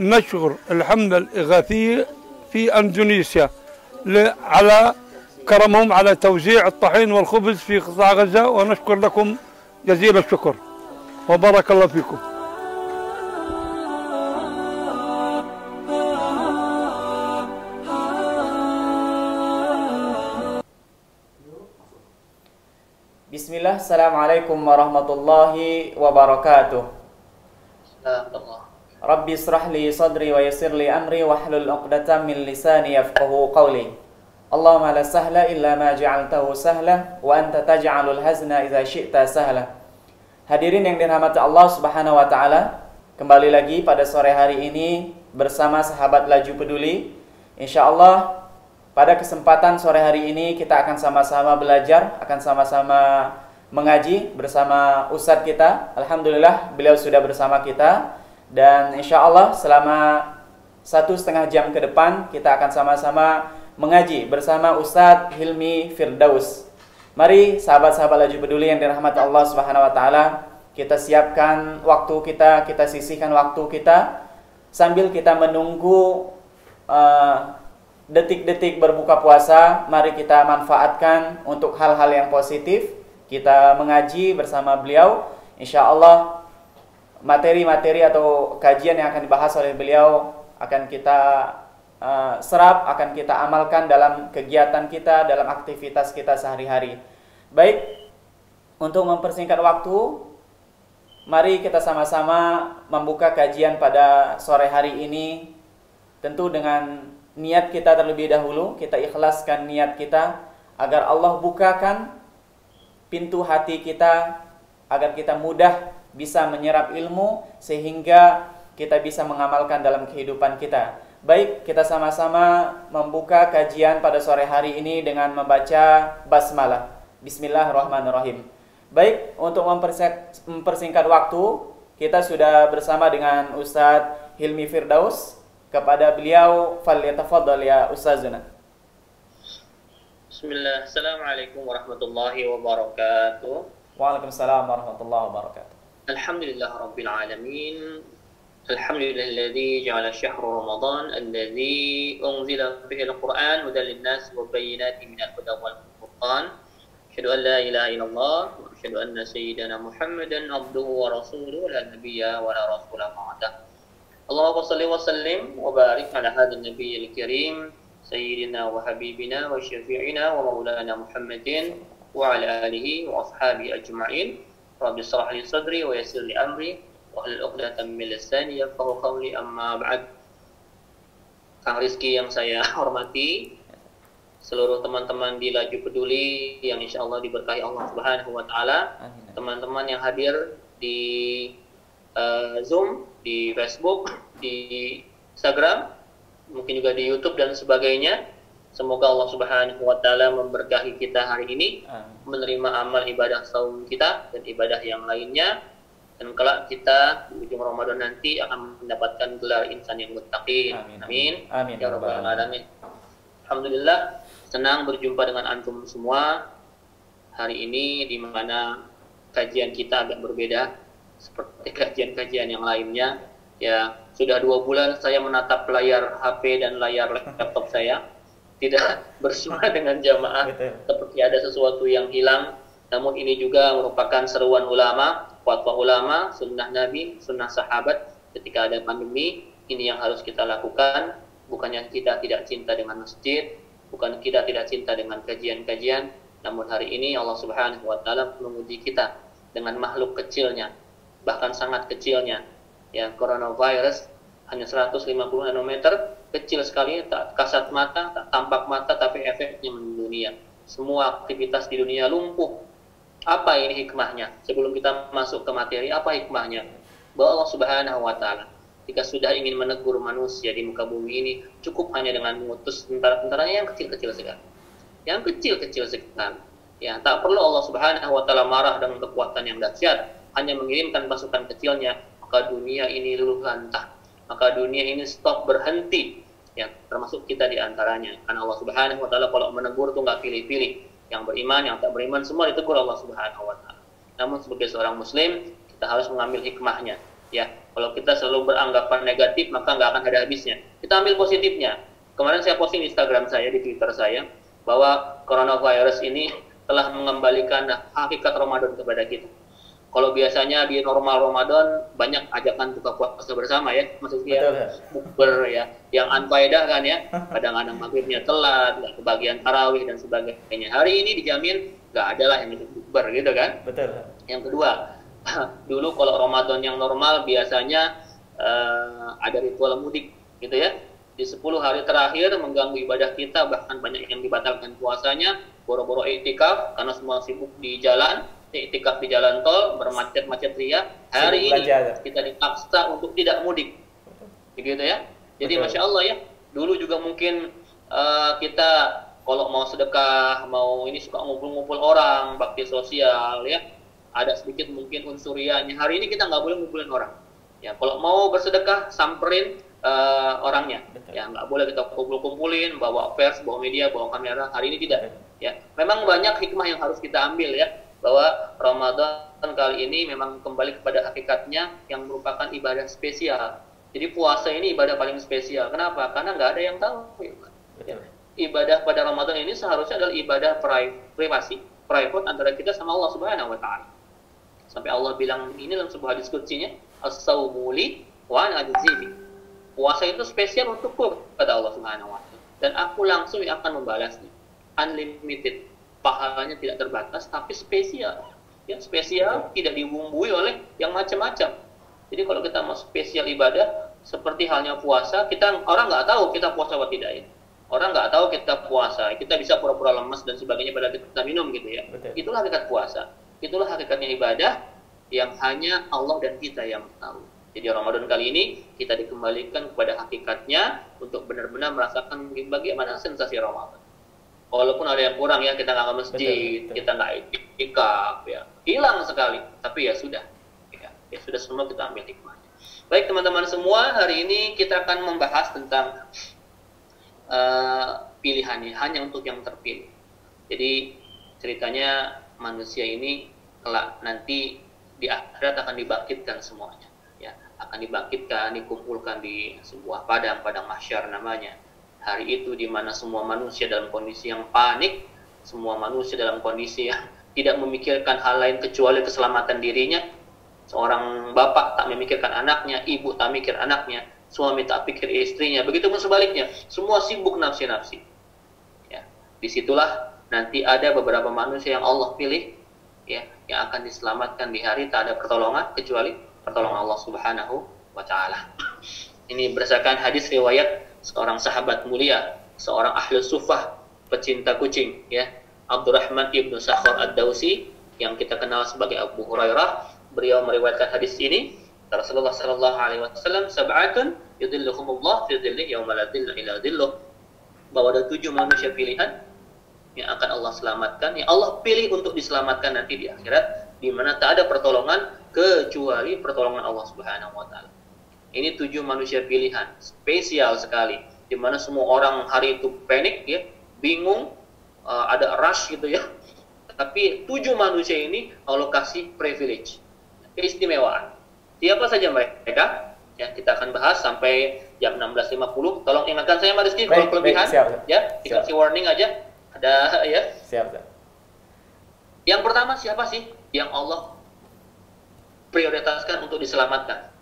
نشكر الحملة الإغاثية في أندونيسيا على كرمهم على توزيع الطحين والخبز في قطاع غزة، ونشكر لكم جزيل الشكر وبارك الله فيكم. Bismillah, Assalamualaikum warahmatullahi wabarakatuh. Rabbi israh li sadri wa yassir li amri wahlul 'uqdatam min lisani yafqahu qawli. Allahumma la sahla illa ma ja'altahu sahla wa anta taj'alul hazna idza syi'ta sahla. Hadirin yang dirahmati Allah Subhanahu wa taala, kembali lagi pada sore hari ini bersama sahabat Laju Peduli. Insyaallah pada kesempatan sore hari ini kita akan sama-sama belajar, akan sama-sama mengaji bersama Ustadz kita. Alhamdulillah beliau sudah bersama kita, dan insyaallah selama 1,5 jam ke depan kita akan sama-sama mengaji bersama Ustadz Hilmi Firdaus. Mari sahabat-sahabat Laju Peduli yang dirahmati Allah Subhanahu wa taala, kita siapkan waktu kita, kita sisihkan waktu kita sambil kita menunggu detik-detik berbuka puasa. Mari kita manfaatkan untuk hal-hal yang positif. Kita mengaji bersama beliau. Insyaallah materi-materi atau kajian yang akan dibahas oleh beliau akan kita serap, akan kita amalkan dalam kegiatan kita, dalam aktivitas kita sehari-hari. Baik, untuk mempersingkat waktu, mari kita sama-sama membuka kajian pada sore hari ini. Tentu dengan niat kita terlebih dahulu, kita ikhlaskan niat kita agar Allah bukakan pintu hati kita, agar kita mudah bisa menyerap ilmu sehingga kita bisa mengamalkan dalam kehidupan kita. Baik, kita sama-sama membuka kajian pada sore hari ini dengan membaca basmalah. Bismillahirrahmanirrahim. Baik, untuk mempersingkat waktu, kita sudah bersama dengan Ustadz Hilmi Firdaus. Kepada beliau, falyatafaddal ya Ustazuna. Bismillah. Assalamualaikum warahmatullahi wabarakatuh. Waalaikumsalam warahmatullahi wabarakatuh. Alhamdulillah rabbil alamin. Alhamdulillahilladzi ja'ala syahra Ramadan alladzi unzila fihi al-Qur'an hudan lin-nas wa bayyinatin minal huda wal furqan. Asyhadu an la ilaha illallah wa asyhadu anna sayyidana Muhammadan abduhu wa rasuluhu la nabiyya wa la rasula ba'dah. Allahumma shalli wa sallim wa barik ala hadzal nabiyil karim sayyidina wa habibina wa syafi'ina wa maulana Muhammadin wa ala alihi wa ashabihi ajma'in. Rabbi shrah li sadri wa yassir li amri wahlul 'uqdatam min lisani yafqahu qawli, amma ba'd. Kang Rizky yang saya hormati, seluruh teman-teman di Laju Peduli yang insyaallah diberkahi Allah Subhanahu wa taala, teman-teman yang hadir di Zoom, di Facebook, di Instagram, mungkin juga di YouTube dan sebagainya. Semoga Allah Subhanahu wa taala memberkahi kita hari ini, menerima amal ibadah saum kita dan ibadah yang lainnya, dan kelak kita di ujung Ramadan nanti akan mendapatkan gelar insan yang muttaqin. Amin. Amin. Ya rabbal alamin. Alhamdulillah, senang berjumpa dengan antum semua hari ini, di mana kajian kita agak berbeda seperti kajian-kajian yang lainnya. Ya, sudah 2 bulan saya menatap layar HP dan layar laptop saya, tidak bersua dengan jamaah, seperti ada sesuatu yang hilang. Namun ini juga merupakan seruan ulama, fatwa ulama, sunnah Nabi, sunnah sahabat. Ketika ada pandemi, ini yang harus kita lakukan. Bukannya kita tidak cinta dengan masjid, bukan kita tidak cinta dengan kajian-kajian, namun hari ini Allah Subhanahu wa taala menguji kita dengan makhluk kecilnya, bahkan sangat kecilnya. Ya, coronavirus hanya 150 nanometer, kecil sekali, tak kasat mata, tak tampak mata, tapi efeknya mendunia. Semua aktivitas di dunia lumpuh. Apa ini hikmahnya? Sebelum kita masuk ke materi, apa hikmahnya? Bahwa Allah Subhanahu wa taala jika sudah ingin menegur manusia di muka bumi ini, cukup hanya dengan mengutus tentara-tentaranya yang kecil-kecil sekali. Yang kecil-kecil sekali. Ya, tak perlu Allah Subhanahu wa taala marah dengan kekuatan yang dahsyat, hanya mengirimkan pasukan kecilnya, maka dunia ini luluh lantah. Maka dunia ini stop, berhenti. Ya, termasuk kita di antaranya. Karena Allah Subhanahu wa taala kalau menegur tuh nggak pilih-pilih. Yang beriman, yang tak beriman, semua ditegur Allah Subhanahu wa taala. Namun sebagai seorang muslim, kita harus mengambil hikmahnya. Ya, kalau kita selalu beranggapan negatif, maka nggak akan ada habisnya. Kita ambil positifnya. Kemarin saya posting di Instagram saya, di Twitter saya, bahwa coronavirus ini telah mengembalikan hakikat Ramadan kepada kita. Kalau biasanya di normal Ramadan banyak ajakan buka puasa bersama ya, maksudnya bukber ya, yang anfaedah kan ya, kadang-kadang maghribnya telat, nggak kebagian tarawih dan sebagainya. Hari ini dijamin nggak ada lah yang bukber gitu kan. Betul. Yang kedua, dulu kalau Ramadan yang normal biasanya ada ritual mudik gitu ya. Di 10 hari terakhir mengganggu ibadah kita, bahkan banyak yang dibatalkan puasanya, boro-boro iktikaf karena semua sibuk di jalan, iktikaf di jalan tol, bermacet-macet ria. Hari ini kita dipaksa untuk tidak mudik. Begitu ya. Jadi Masya Allah ya, dulu juga mungkin kita kalau mau sedekah, mau ini suka ngumpul-ngumpul orang, bakti sosial ya, ada sedikit mungkin unsurianya. Hari ini kita nggak boleh ngumpulin orang. Ya, kalau mau bersedekah, samperin orangnya. Ya, nggak boleh kita kumpul-kumpulin, bawa pers, bawa media, bawa kamera. Hari ini tidak. Ya, memang banyak hikmah yang harus kita ambil ya, bahwa Ramadan kali ini memang kembali kepada hakikatnya yang merupakan ibadah spesial. Jadi puasa ini ibadah paling spesial. Kenapa? Karena nggak ada yang tahu. Ya. Ibadah pada Ramadan ini seharusnya adalah ibadah privasi, private antara kita sama Allah Subhanahu wa taala. Sampai Allah bilang ini dalam sebuah hadis qudsinya, as-saumu li wa ana ajzi bi. Puasa itu spesial untukku kata Allah Subhanahu wa taala, dan aku langsung akan membalasnya. Unlimited, pahalanya tidak terbatas, tapi spesial. Ya, spesial tidak dibumbui oleh yang macam-macam. Jadi kalau kita mau spesial ibadah seperti halnya puasa, orang nggak tahu kita puasa atau tidak ya. Orang nggak tahu kita puasa, kita bisa pura-pura lemas dan sebagainya pada kita minum gitu ya. Betul. Itulah hakikat puasa. Itulah hakikatnya ibadah yang hanya Allah dan kita yang tahu. Jadi Ramadan kali ini kita dikembalikan kepada hakikatnya untuk benar-benar merasakan bagaimana sensasi Ramadan. Walaupun ada yang kurang ya, kita nggak ke masjid, kita nggak iktikaf, ya hilang sekali. Tapi ya sudah, ya sudah semua kita ambil hikmahnya. Baik teman-teman semua, hari ini kita akan membahas tentang pilihannya hanya untuk yang terpilih. Jadi ceritanya manusia ini kelak nanti di akhirat akan dibangkitkan semuanya. Akan dibangkitkan, dikumpulkan di sebuah padang mahsyar namanya. Hari itu di mana semua manusia dalam kondisi yang panik, semua manusia dalam kondisi yang tidak memikirkan hal lain kecuali keselamatan dirinya. Seorang bapak tak memikirkan anaknya, ibu tak mikir anaknya, suami tak pikir istrinya. Begitupun sebaliknya, semua sibuk nafsi-nafsi. Ya, disitulah nanti ada beberapa manusia yang Allah pilih, ya, yang akan diselamatkan di hari tak ada pertolongan kecuali pertolongan Allah Subhanahu wa taala. Ini berdasarkan hadis riwayat seorang sahabat mulia, seorang ahli sufah, pecinta kucing ya, Abdurrahman ibnu Sakhar ad-Dausi yang kita kenal sebagai Abu Hurairah. Beliau meriwayatkan hadis ini, Rasulullah sallallahu alaihi wasallam, sab'atun yudhilluhumullah fi dhillihi yauma la dhilla illa dhilluh. Bahwa ada 7 manusia pilihan yang akan Allah selamatkan, yang Allah pilih untuk diselamatkan nanti di akhirat, di mana tak ada pertolongan kecuali pertolongan Allah Subhanahu wa taala. Ini 7 manusia pilihan, spesial sekali, di mana semua orang hari itu panik ya, bingung, ada rush gitu ya. Tapi 7 manusia ini Allah kasih privilege, keistimewaan. Siapa saja mereka? Ya, kita akan bahas sampai jam 16.50. Tolong ingatkan saya Mas Rizky kalau kelebihan, ya, dikasih warning aja. Ada ya. Siap. Yang pertama siapa sih yang Allah prioritaskan untuk diselamatkan?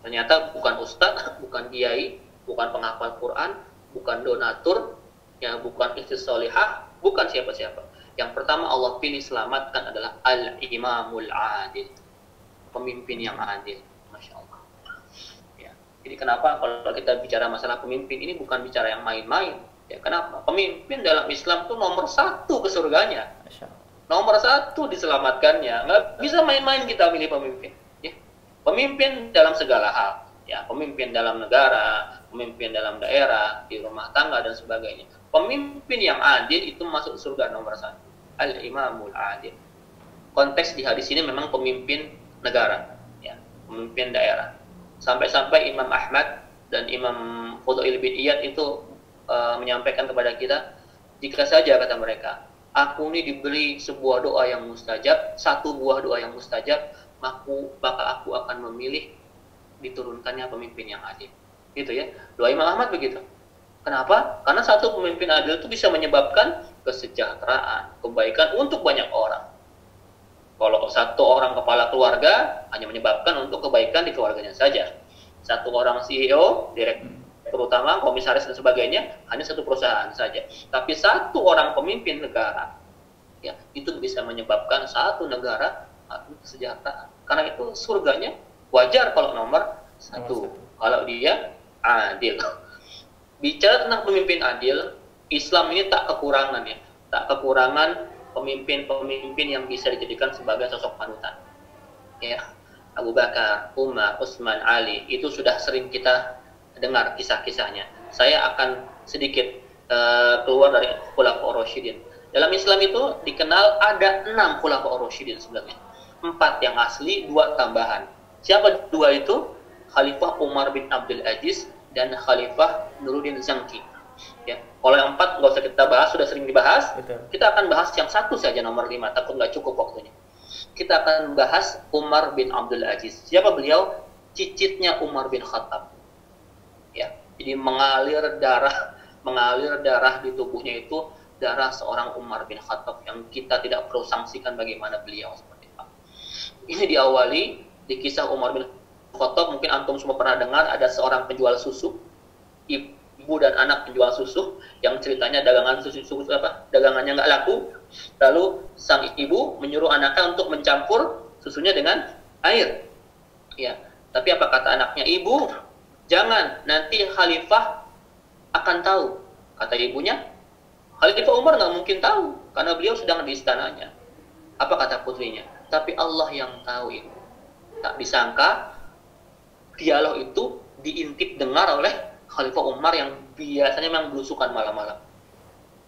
Ternyata bukan ustadz, bukan kiai, bukan penghafal Quran, bukan donatur, ya, bukan istri solihah, bukan siapa-siapa. Yang pertama Allah pilih selamatkan adalah al-imamul adil, pemimpin yang adil. Masya Allah. Ya. Jadi kenapa kalau kita bicara masalah pemimpin ini bukan bicara yang main-main? Ya, kenapa? Pemimpin dalam Islam itu nomor 1 ke surganya. Nomor 1 diselamatkannya. Nggak bisa main-main kita milih pemimpin. Ya. Pemimpin dalam segala hal. Ya, pemimpin dalam negara, pemimpin dalam daerah, di rumah tangga dan sebagainya. Pemimpin yang adil itu masuk surga nomor 1. Al-imamul adil. Konteks di hadis ini memang pemimpin negara, ya, pemimpin daerah. Sampai-sampai Imam Ahmad dan Imam Fudail bin Iyad itu menyampaikan kepada kita, jika saja kata mereka, aku ini diberi sebuah doa yang mustajab, 1 buah doa yang mustajab, maka aku akan memilih diturunkannya pemimpin yang adil. Gitu ya. Doa Imam Ahmad begitu. Kenapa? Karena satu pemimpin adil itu bisa menyebabkan kesejahteraan, kebaikan untuk banyak orang. Kalau satu orang kepala keluarga hanya menyebabkan untuk kebaikan di keluarganya saja. Satu orang CEO, direktur utama, komisaris dan sebagainya hanya satu perusahaan saja. Tapi satu orang pemimpin negara, ya itu bisa menyebabkan satu negara kesejahteraan. Karena itu surganya wajar kalau nomor satu. Kalau dia adil. Bicara tentang pemimpin adil, Islam ini tak kekurangan ya, tak kekurangan pemimpin-pemimpin yang bisa dijadikan sebagai sosok panutan. Ya, Abu Bakar, Umar, Utsman, Ali, itu sudah sering kita dengar kisah-kisahnya. Saya akan sedikit keluar dari Khulafaur Rasyidin. Dalam Islam itu dikenal ada 6 Khulafaur Rasyidin sebenarnya. 4 yang asli, 2 tambahan. Siapa 2 itu? Khalifah Umar bin Abdul Aziz dan Khalifah Nuruddin Zangki. Ya, kalau yang 4 nggak usah kita bahas, sudah sering dibahas. Betul. Kita akan bahas yang 1 saja, nomor 5, takut nggak cukup waktunya. Kita akan bahas Umar bin Abdul Aziz. Siapa beliau? Cicitnya Umar bin Khattab. Ya, jadi mengalir darah di tubuhnya itu darah seorang Umar bin Khattab yang kita tidak perlu sanksikan bagaimana beliau seperti apa. Ini diawali di kisah Umar bin Khattab, mungkin antum semua pernah dengar ada seorang penjual susu, ibu dan anak penjual susu yang ceritanya dagangannya nggak laku, lalu sang ibu menyuruh anaknya untuk mencampur susunya dengan air. Ya, tapi apa kata anaknya? Ibu, jangan, nanti khalifah akan tahu. Kata ibunya, Khalifah Umar nggak mungkin tahu karena beliau sedang di istananya. Apa kata putrinya? Tapi Allah yang tahu itu. Tak disangka dialog itu diintip dengar oleh Khalifah Umar yang biasanya memang belusukan malam-malam.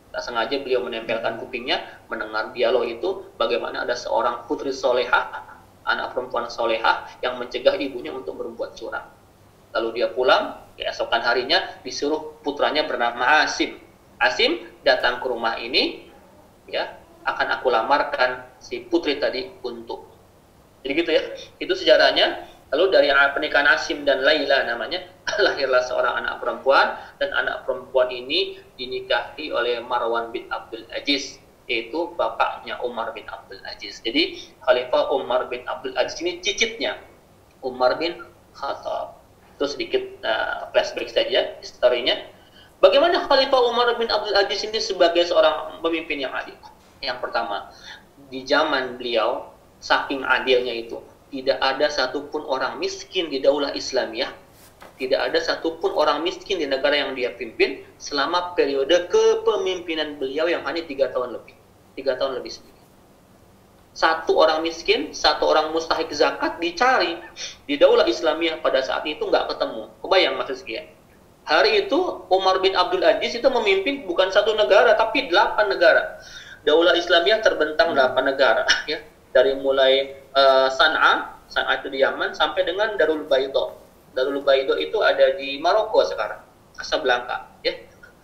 Tak sengaja beliau menempelkan kupingnya mendengar dialog itu, bagaimana ada seorang putri solehah, anak perempuan solehah yang mencegah ibunya untuk berbuat curang. Lalu dia pulang, keesokan harinya disuruh putranya bernama Asim. Asim, datang ke rumah ini, ya, akan aku lamarkan si putri tadi untuk. Jadi gitu ya, itu sejarahnya. Lalu dari pernikahan Asim dan Laila namanya, lahirlah seorang anak perempuan, dan anak perempuan ini dinikahi oleh Marwan bin Abdul Aziz, yaitu bapaknya Umar bin Abdul Aziz. Jadi Khalifah Umar bin Abdul Aziz ini cicitnya Umar bin Khattab. Itu sedikit flashback saja historinya. Bagaimana Khalifah Umar bin Abdul Aziz ini sebagai seorang pemimpin yang adil? Yang pertama, di zaman beliau, saking adilnya itu, tidak ada satupun orang miskin di daulah Islamiyah, tidak ada satupun orang miskin di negara yang dia pimpin selama periode kepemimpinan beliau yang hanya 3 tahun lebih. 3 tahun lebih sedikit. Satu orang miskin, satu orang mustahik zakat dicari di daulah Islamiyah pada saat itu nggak ketemu. Kebayang Mas Rizky ya? Hari itu Umar bin Abdul Aziz itu memimpin bukan 1 negara, tapi 8 negara. Daulah Islamiyah terbentang 8 negara, ya. Dari mulai San'a itu di Yaman, sampai dengan Darul Baido. Darul Baido itu ada di Maroko sekarang, Casablanca, ya.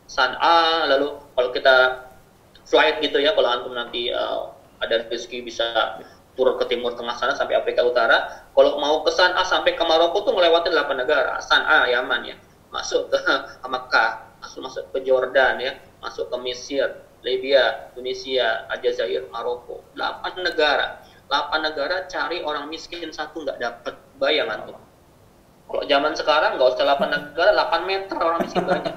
San'a, lalu kalau kita flight gitu ya, kalau antum nanti ada rezeki bisa turun ke timur tengah sana sampai Afrika Utara. Kalau mau ke San'a sampai ke Maroko tuh melewati 8 negara. San'a Yaman ya, masuk ke Makkah, masuk ke Jordan ya, masuk ke Mesir, Libya, Tunisia, Aljazair, Maroko. 8 negara. 8 negara cari orang miskin satu nggak dapat. Bayangan tuh. Kalau zaman sekarang nggak usah 8 negara, 8 meter orang miskin banyak.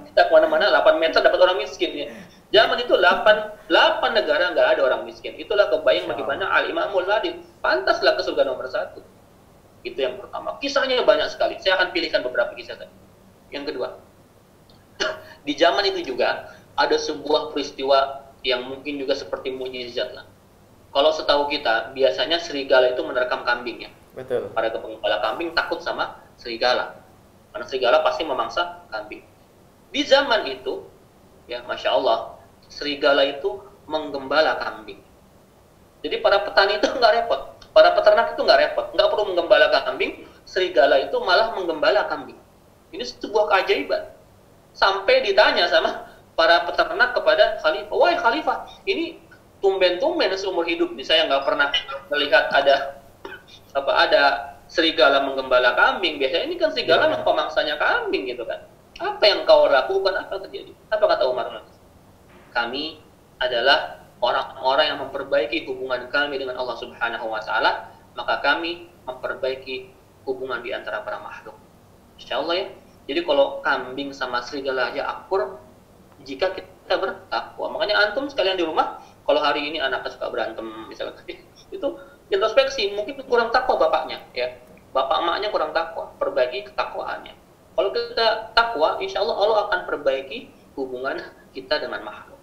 Kita kemana-mana 8 meter dapat orang miskin ya. Zaman itu 8 negara nggak ada orang miskin. Itulah kebayang bagaimana Al-Imamul Mahdi pantaslah ke surga nomor 1. Itu yang pertama. Kisahnya banyak sekali. Saya akan pilihkan beberapa kisah tadi. Yang kedua, di zaman itu juga ada sebuah peristiwa yang mungkin juga seperti mukjizat lah. Kalau setahu kita, biasanya serigala itu menerkam kambing ya. Betul. Para pengembala kambing takut sama serigala. Karena serigala pasti memangsa kambing. Di zaman itu, ya Masya Allah, serigala itu menggembala kambing. Jadi para petani itu nggak repot. Para peternak itu nggak repot. Nggak perlu menggembala kambing, serigala itu malah menggembala kambing. Ini sebuah keajaiban. Sampai ditanya sama para peternak kepada Khalifah, wahai Khalifah, ini tumben-tumben seumur hidup nih saya nggak pernah melihat ada serigala menggembala kambing. Biasanya ini kan serigala pemangsanya kambing gitu kan. Apa yang kau lakukan? Apa yang terjadi? Apa kata Umar? Kami adalah orang-orang yang memperbaiki hubungan kami dengan Allah Subhanahu wa taala, maka kami memperbaiki hubungan di antara para makhluk. Insyaallah ya. Jadi kalau kambing sama serigala aja akur jika kita bertakwa. Makanya antum sekalian di rumah, kalau hari ini anaknya suka berantem misalnya, itu introspeksi, mungkin kurang takwa bapaknya ya. Bapak emaknya kurang takwa, perbaiki ketakwaannya. Kalau kita takwa, insya Allah Allah akan perbaiki hubungan kita dengan makhluk.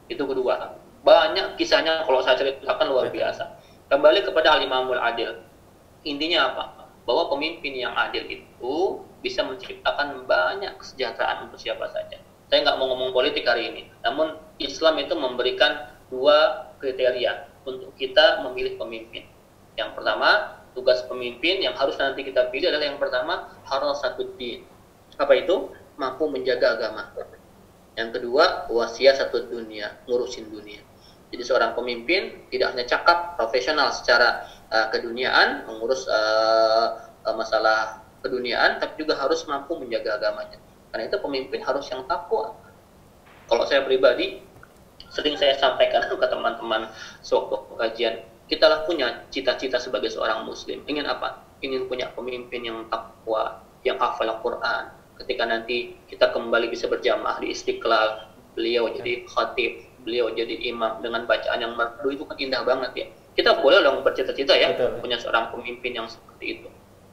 Itu kedua. Banyak kisahnya kalau saya ceritakan luar biasa. Kembali kepada Al-Imamul Adil. Intinya apa? Bahwa pemimpin yang adil itu bisa menciptakan banyak kesejahteraan untuk siapa saja. Saya nggak mau ngomong politik hari ini. Namun Islam itu memberikan 2 kriteria untuk kita memilih pemimpin. Yang pertama, tugas pemimpin yang harus nanti kita pilih adalah yang pertama, harasatuddin. Apa itu? Mampu menjaga agama. Yang kedua, wasiyasatud dunia, ngurusin dunia. Jadi seorang pemimpin tidak hanya cakap profesional secara keduniaan, mengurus masalah keduniaan, tapi juga harus mampu menjaga agamanya. Karena itu pemimpin harus yang takwa. Kalau saya pribadi, sering saya sampaikan ke teman-teman sewaktu kajian, kita lah punya cita-cita sebagai seorang muslim. Ingin apa? Ingin punya pemimpin yang takwa, yang hafal Al-Quran. Ketika nanti kita kembali bisa berjamaah di Istiqlal, beliau jadi khatib, beliau jadi imam dengan bacaan yang merdu, itu kan indah banget ya. Kita boleh dong bercita-cita ya, punya seorang pemimpin yang seperti itu.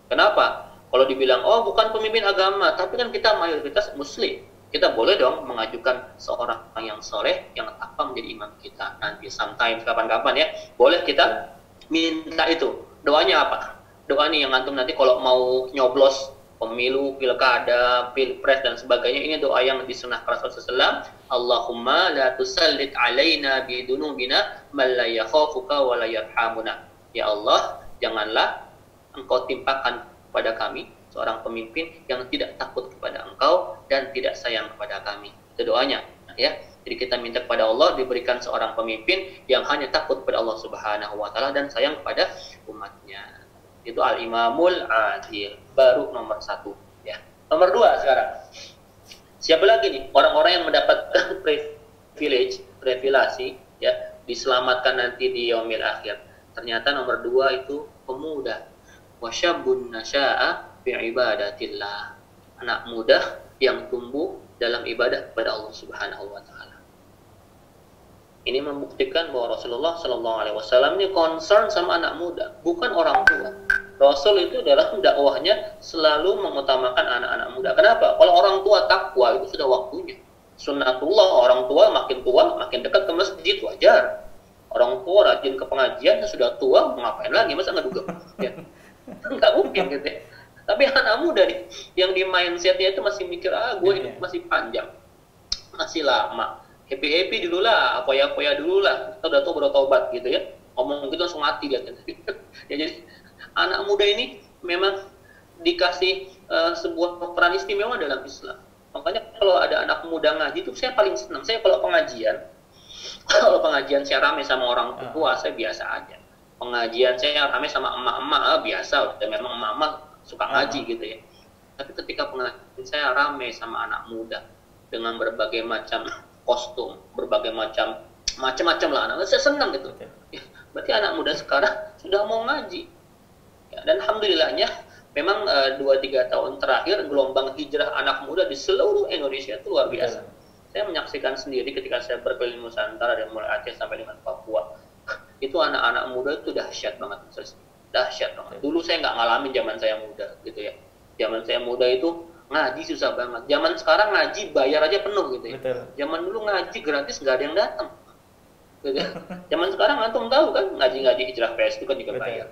Kenapa? Kalau dibilang, oh bukan pemimpin agama, tapi kan kita mayoritas muslim. Kita boleh dong mengajukan seorang yang soleh, yang takwa menjadi imam kita. Nanti sometimes, kapan-kapan ya, boleh kita minta itu. Doanya apa? Doa nih yang antum nanti kalau mau nyoblos pemilu, pilkada, pilpres dan sebagainya, ini doa yang disunahkan Rasulullah SAW. Allahumma la tusallit alaina bidunubina man la yakhafuka wa la yarhamuna. Ya Allah, janganlah engkau timpakan pada kami seorang pemimpin yang tidak takut kepada engkau dan tidak sayang kepada kami. Itu doanya ya. Jadi kita minta kepada Allah diberikan seorang pemimpin yang hanya takut kepada Allah Subhanahu wa taala dan sayang kepada umatnya. Itu Al-Imamul Adil, baru nomor 1 ya. Nomor 2 sekarang. Siapa lagi nih orang-orang yang mendapat privilege ya, diselamatkan nanti di yaumil akhir. Ternyata nomor 2 itu pemuda. Wasyabun nasya'a fi ibadatillah. Anak muda yang tumbuh dalam ibadah kepada Allah Subhanahu wa taala. Ini membuktikan bahwa Rasulullah SAW ini concern sama anak muda, bukan orang tua. Rasul itu dalam dakwahnya selalu mengutamakan anak-anak muda. Kenapa? Kalau orang tua takwa itu sudah waktunya. Sunnatullah, orang tua makin dekat ke masjid, wajar. Orang tua rajin ke pengajian, sudah tua, mau ngapain lagi? Masa ngeduga? Ya. Nggak mungkin gitu ya. Tapi anak muda nih, yang di mindsetnya itu masih mikir, gue hidup masih panjang, masih lama. Happy dulu lah, apa-apa dulu lah. Kita udah tahu bertobat gitu ya. Ngomong gitu langsung mati dia. Ya, jadi anak muda ini memang dikasih sebuah peran istimewa dalam Islam. Makanya kalau ada anak muda ngaji itu saya paling senang. Saya kalau pengajian saya rame sama orang tua, saya biasa aja. Pengajian saya rame sama emak-emak, biasa. Udah memang emak-emak suka ngaji gitu ya. Tapi ketika pengajian saya rame sama anak muda dengan berbagai macam kostum, berbagai macam lah anak. Saya senang gitu. Ya, berarti anak muda sekarang sudah mau ngaji. Ya, dan alhamdulillahnya memang 2-3 tahun terakhir gelombang hijrah anak muda di seluruh Indonesia itu luar biasa. Saya menyaksikan sendiri ketika saya berkeliling Nusantara dari mulai Aceh sampai dengan Papua. Itu anak-anak muda itu dahsyat banget. Dahsyat banget. Dulu saya nggak ngalamin zaman saya muda gitu ya. Zaman saya muda itu ngaji susah banget. Zaman sekarang ngaji bayar aja penuh gitu ya. Betul. Zaman dulu ngaji gratis nggak ada yang datang. Gitu. Zaman sekarang antum tahu kan ngaji hijrah PS itu kan juga bayar.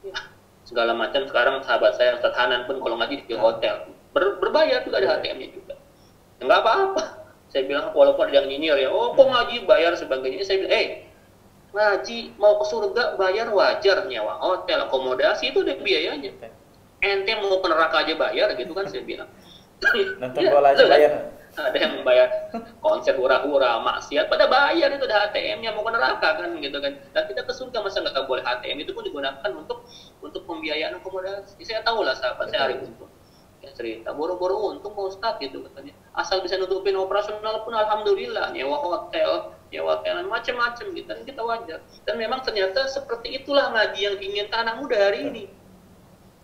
Ya, segala macam sekarang sahabat saya Ustaz Hanan pun kalau ngaji di hotel berbayar juga ada ATM-nya juga. Enggak apa-apa. Saya bilang walaupun ada yang nyinyir ya, oh kok ngaji bayar sebagainya. Saya bilang, ngaji mau ke surga bayar wajar, nyawa hotel, akomodasi itu ada biayanya. Ente mau ke neraka aja bayar gitu kan saya bilang. Nonton bola aja bayar. Ada yang membayar konser hura-hura, maksiat, pada bayar itu ada ATM-nya, mau ke neraka kan gitu kan. Dan kita ke surga masa nggak boleh ATM, itu pun digunakan untuk pembiayaan akomodasi. Saya tahu lah sahabat saya hari untung. Ya cerita, boro-boro untung Pak Ustadz gitu katanya. Asal bisa nutupin operasional pun alhamdulillah, nyewa hotel, macam-macam gitu, dan kita wajar. Dan memang ternyata seperti itulah ngaji yang diinginkan anak muda hari ini.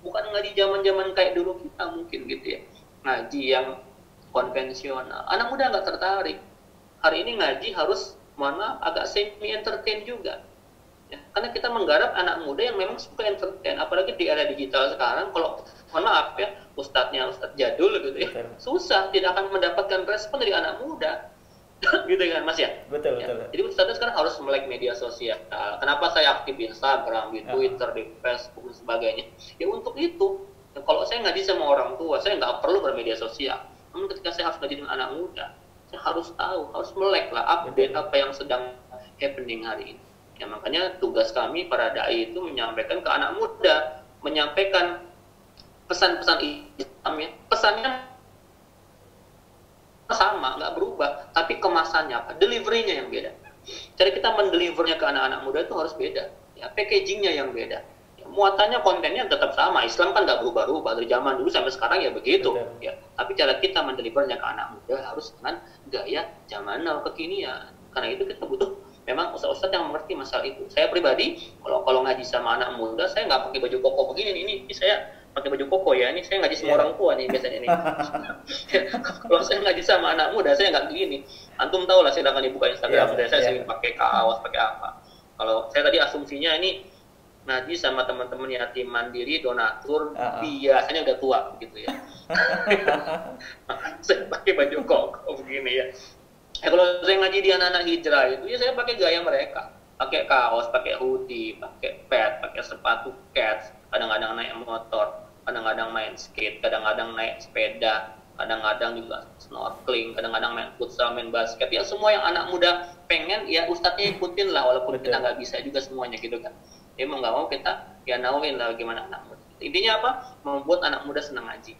Bukan ngaji zaman-zaman kayak dulu kita mungkin gitu ya. Ngaji yang konvensional. Anak muda nggak tertarik. Hari ini ngaji harus, mohon maaf, agak semi entertain juga. Ya, karena kita menggarap anak muda yang memang suka entertain. Apalagi di era digital sekarang, kalau mohon maaf ya, ustadznya ustadz jadul gitu ya, susah, tidak akan mendapatkan respon dari anak muda. Gitu kan Mas ya? Betul. Jadi ustadznya sekarang harus melek media sosial. Kenapa saya aktif di Instagram, di Twitter, di Facebook dan sebagainya? Ya untuk itu. Ya, kalau saya ngaji sama orang tua, saya nggak perlu bermedia sosial. Namun ketika saya harus ngaji dengan anak muda, saya harus tahu, harus melek lah, update apa yang sedang happening hari ini. Ya makanya tugas kami para dai itu menyampaikan ke anak muda, menyampaikan pesan-pesan Islam ya. Pesannya sama, nggak berubah, tapi kemasannya apa? Delivery-nya yang beda. Cara kita mendelivernya ke anak-anak muda itu harus beda. Ya, packaging-nya yang beda. Ya, muatannya, kontennya tetap sama. Islam kan nggak berubah-ubah dari zaman dulu sampai sekarang ya begitu. Ya, tapi cara kita mendelivernya ke anak muda harus dengan gaya zaman now, kekinian. Karena itu kita butuh memang ustadz-ustadz yang mengerti masalah itu. Saya pribadi kalau ngaji sama anak muda, saya nggak pakai baju koko begini. Ini saya pakai baju koko ya. Ini saya ngaji sama orang tua nih biasanya nih. Kalau saya ngaji sama anak muda, saya nggak begini. Antum tahu lah, silakan dibuka Instagram. Saya sering pakai kaos, pakai apa. Kalau saya tadi asumsinya ini ngaji sama teman-teman yatim mandiri, donatur, biasanya udah tua gitu ya. Saya pakai baju koko begini ya. Kalau saya ngaji di anak-anak hijrah itu, ya saya pakai gaya mereka. Pakai kaos, pakai hoodie, pakai pad, pakai sepatu cats, kadang-kadang naik motor, kadang-kadang main skate, kadang-kadang naik sepeda, kadang-kadang juga snorkeling, kadang-kadang main futsal, main basket. Ya semua yang anak muda pengen, ya ustadznya ikutin lah, walaupun kita nggak bisa juga semuanya gitu kan. Ya mau nggak mau kita ya nauin lah gimana anak muda. Intinya apa? Membuat anak muda senang ngaji.